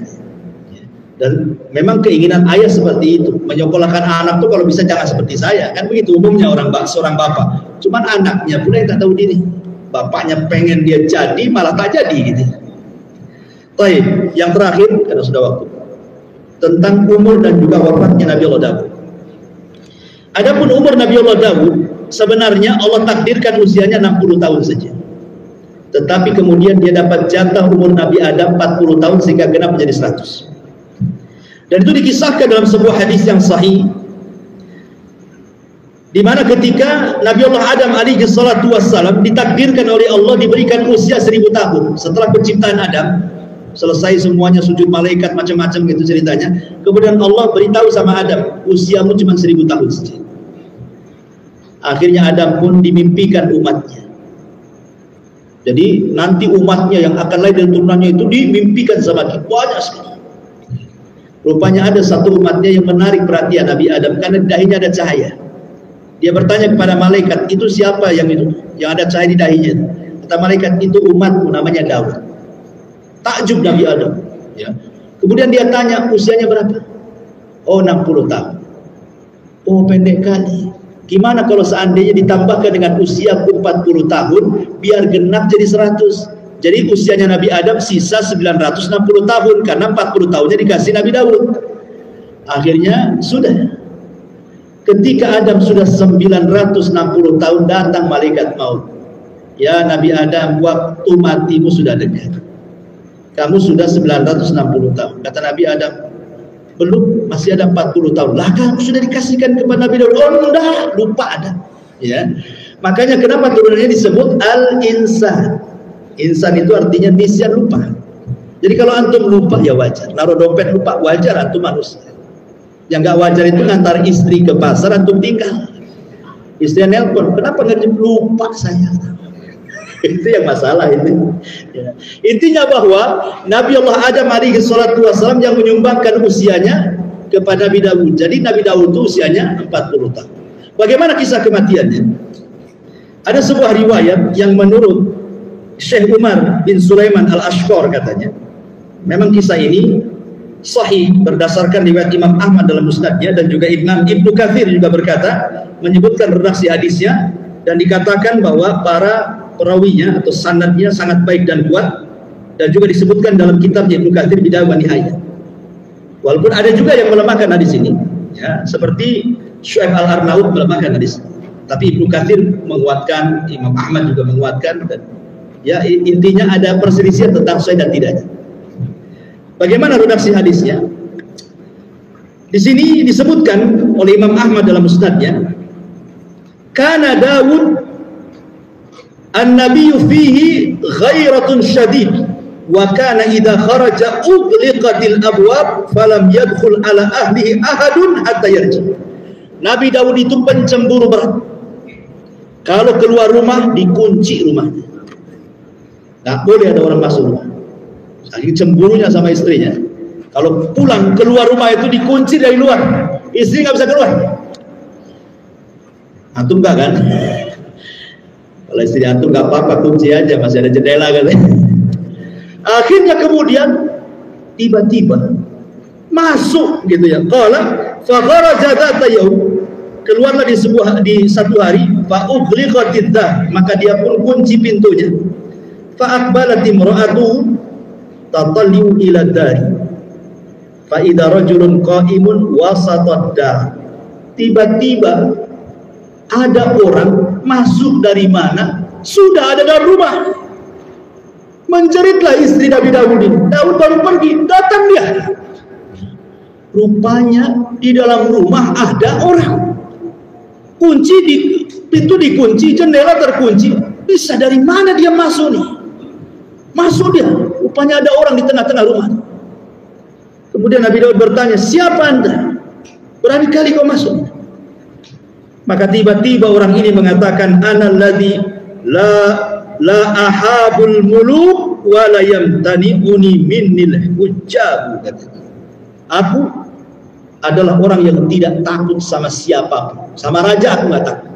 Dan memang keinginan ayah seperti itu, menyekolahkan anak tuh kalau bisa jangan seperti saya, kan begitu umumnya seorang bapak. Cuman anaknya pula yang tak tahu diri, bapaknya pengen dia jadi malah tak jadi gitu. Baik, yang terakhir karena sudah waktu, tentang umur dan juga wafatnya Nabi Allah Daud. Adapun umur Nabi Allah Daud, sebenarnya Allah takdirkan usianya 60 tahun saja. Tetapi kemudian dia dapat jatah umur Nabi Adam 40 tahun sehingga genap menjadi 100. Dan itu dikisahkan dalam sebuah hadis yang sahih, di mana ketika Nabi Allah Adam alaihi salatu wassalam ditakdirkan oleh Allah diberikan usia 1000 tahun setelah penciptaan Adam, selesai semuanya sujud malaikat macam-macam gitu ceritanya. Kemudian Allah beritahu sama Adam, usiamu cuma 1000 tahun saja. Akhirnya Adam pun dimimpikan umatnya. Jadi nanti umatnya yang akan lahir dan turunannya itu dimimpikan sama kita banyak sekali. Rupanya ada satu umatnya yang menarik perhatian Nabi Adam karena di dahinya ada cahaya. Dia bertanya kepada malaikat, itu siapa yang itu? Yang ada cahaya di dahinya. Kata malaikat, itu umatmu namanya Daud. Takjub Nabi Adam. Ya. Kemudian dia tanya, usianya berapa? Oh, 60 tahun. Oh, pendek kali. Gimana kalau seandainya ditambahkan dengan usia 40 tahun, biar genap jadi 100. Jadi usianya Nabi Adam sisa 960 tahun karena 40 tahunnya dikasih Nabi Daud. Akhirnya sudah. Ketika Adam sudah 960 tahun datang malaikat maut. Ya Nabi Adam, waktu matimu sudah dekat. Kamu sudah 960 tahun. Kata Nabi Adam, belum, masih ada 40 tahun. Lah kamu sudah dikasihkan kepada Nabi Daud. Oh enggak, lupa ada. Ya. Makanya kenapa turunannya disebut Al-Insan. Insan itu artinya nisyan, lupa. Jadi kalau antum lupa ya wajar. Naruh dompet lupa, wajar, antum manusia. Yang gak wajar itu ngantar istri ke pasar, antum tinggal. Istri nelpon, kenapa nggak lupa saya? Itu yang masalah itu. Ya. Intinya bahwa Nabi Allah Adam alaihi salatu wassalam yang menyumbangkan usianya kepada Nabi Daud. Jadi Nabi Daud itu usianya 40 tahun. Bagaimana kisah kematiannya? Ada sebuah riwayat yang menurut Syekh Umar bin Sulaiman Al-Ashqar katanya, memang kisah ini sahih berdasarkan riwayat Imam Ahmad dalam musnadnya, dan juga Ibnu Katsir juga berkata, menyebutkan redaksi hadisnya, dan dikatakan bahwa para perawinya atau sanadnya sangat baik dan kuat, dan juga disebutkan dalam kitab Ibnu Katsir Bidayah wa Nihayah. Walaupun ada juga yang melemahkan hadis ini, ya, seperti Syu'aib Al-Arnaud melemahkan hadis, tapi Ibnu Katsir menguatkan, Imam Ahmad juga menguatkan, dan ya intinya ada perselisihan tentang sahih dan tidaknya. Bagaimana redaksi hadisnya? Di sini disebutkan oleh Imam Ahmad dalam musnadnya, kana Daud an-nabiyyu fihi ghairatun syadid wa kana idza kharaja ughliqatil abwab falam yadkhul ala ahlihi ahadun hatta yarji. Nabi Daud itu pencemburu berat. Kalau keluar rumah dikunci rumahnya. Tak boleh ada orang masuk rumah. Saking cemburunya sama istrinya. Kalau pulang keluar rumah itu dikunci dari luar. Istri nggak bisa keluar. Antum nggak kan? Kalau istri antum nggak apa-apa, kunci aja, masih ada jendela kan? Akhirnya kemudian tiba-tiba masuk gitu ya. Qala fa kharaja dzata yaum. Keluarlah di satu hari, fa ughliqatid dar, maka dia pun kunci pintunya. Fa'aqbalat imra'atuhu tatalliu ila dari fa idza rajulun qa'imun wasatad dar. Tiba-tiba ada orang masuk dari mana? Sudah ada dalam rumah. Menjeritlah istri Nabi Daud ini. Daud baru pergi, datang dia. Rupanya di dalam rumah ada orang. Pintu dikunci, jendela terkunci. Bisa dari mana dia masuk nih? Masuk dia, rupanya ada orang di tengah-tengah rumah. Kemudian Nabi Daud bertanya, siapa anda? Berani kali kau masuk? Maka tiba-tiba orang ini mengatakan, ana alladhi la ahabul muluk wa la yamtani'uni minnil hujjab. Aku adalah orang yang tidak takut sama siapapun. Sama raja aku nggak takut.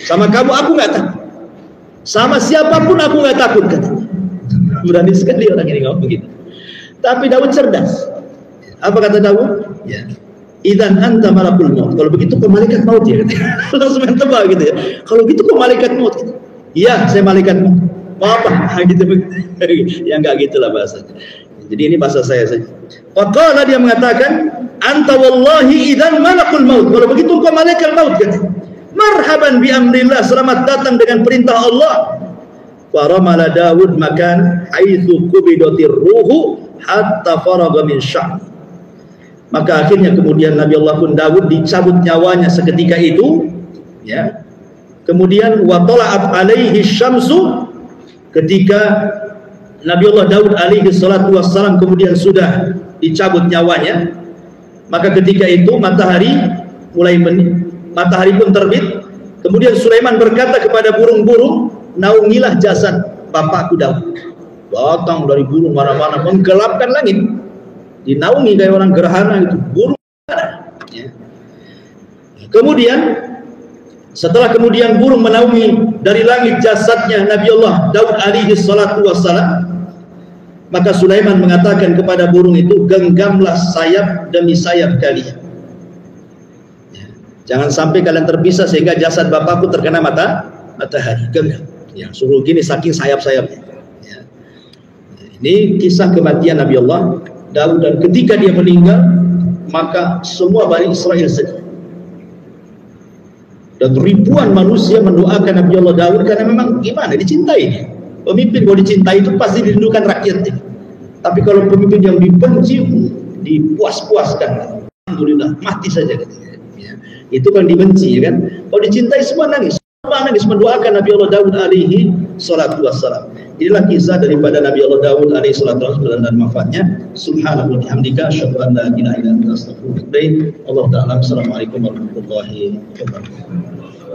Sama kamu aku nggak takut. Sama siapapun aku nggak takut, katanya. Berani sekali orang ini ngomong begitu. Tapi Daud cerdas. Apa kata Daud? Ya. Idzan anta malakul maut. Kalau begitu kau malaikat maut ya. Langsung tebak gitu ya. Kalau gitu kau malaikat maut. Iya, saya malaikat maut. Mau apa? Gitu. Ya enggak gitulah bahasanya. Jadi ini bahasa saya saja. Faqala dia mengatakan, anta wallahi idzan malakul maut. Kalau begitu kau malaikat maut gitu. Marhaban bi amrillah, selamat datang dengan perintah Allah. Faramala Daud makan haitsu qubidatir ruhu hatta faragha min sya'r. Maka akhirnya kemudian Nabi Allah pun Daud dicabut nyawanya seketika itu, ya. Kemudian wa tala'at alaihi syamsu, ketika Nabi Allah Daud alaihi salatu wassalam kemudian sudah dicabut nyawanya, maka ketika itu matahari pun terbit. Kemudian Sulaiman berkata kepada burung-burung, naungilah jasad bapakku Daud. Datang dari burung mana-mana menggelapkan langit. Dinaungi kayak orang gerhana itu, burung ya. Kemudian setelah kemudian burung menaungi dari langit jasadnya Nabi Allah Daud alaihi salatu wassalam, maka Sulaiman mengatakan kepada burung itu, genggamlah sayap demi sayap kalian ya. Jangan sampai kalian terpisah sehingga jasad bapakku terkena matahari. Genggam ya, suruh gini saking sayap-sayapnya ya. Ini kisah kematian Nabi Allah Daud, dan ketika dia meninggal maka semua Bani Israel sedih dan ribuan manusia mendoakan Nabi Allah Daud karena memang gimana, dicintai dia. Pemimpin kalau dicintai itu pasti dirindukan rakyatnya, tapi kalau pemimpin yang dibenci dipuas-puaskan, alhamdulillah mati saja katanya ya. Itu kan dibenci ya kan. Kalau dicintai semua nangis mendoakan Nabi Allah Daud alaihi salatu wassalam. Inilah kisah daripada Nabi Allah Daud alaihi salatu wassalam dan manfaatnya. Subhanahu wa bihamdika asyhadu an la ilaha illa anta astaghfiruka wa atubu ilaik. Allah ta'ala. Assalamualaikum warahmatullahi wabarakatuh.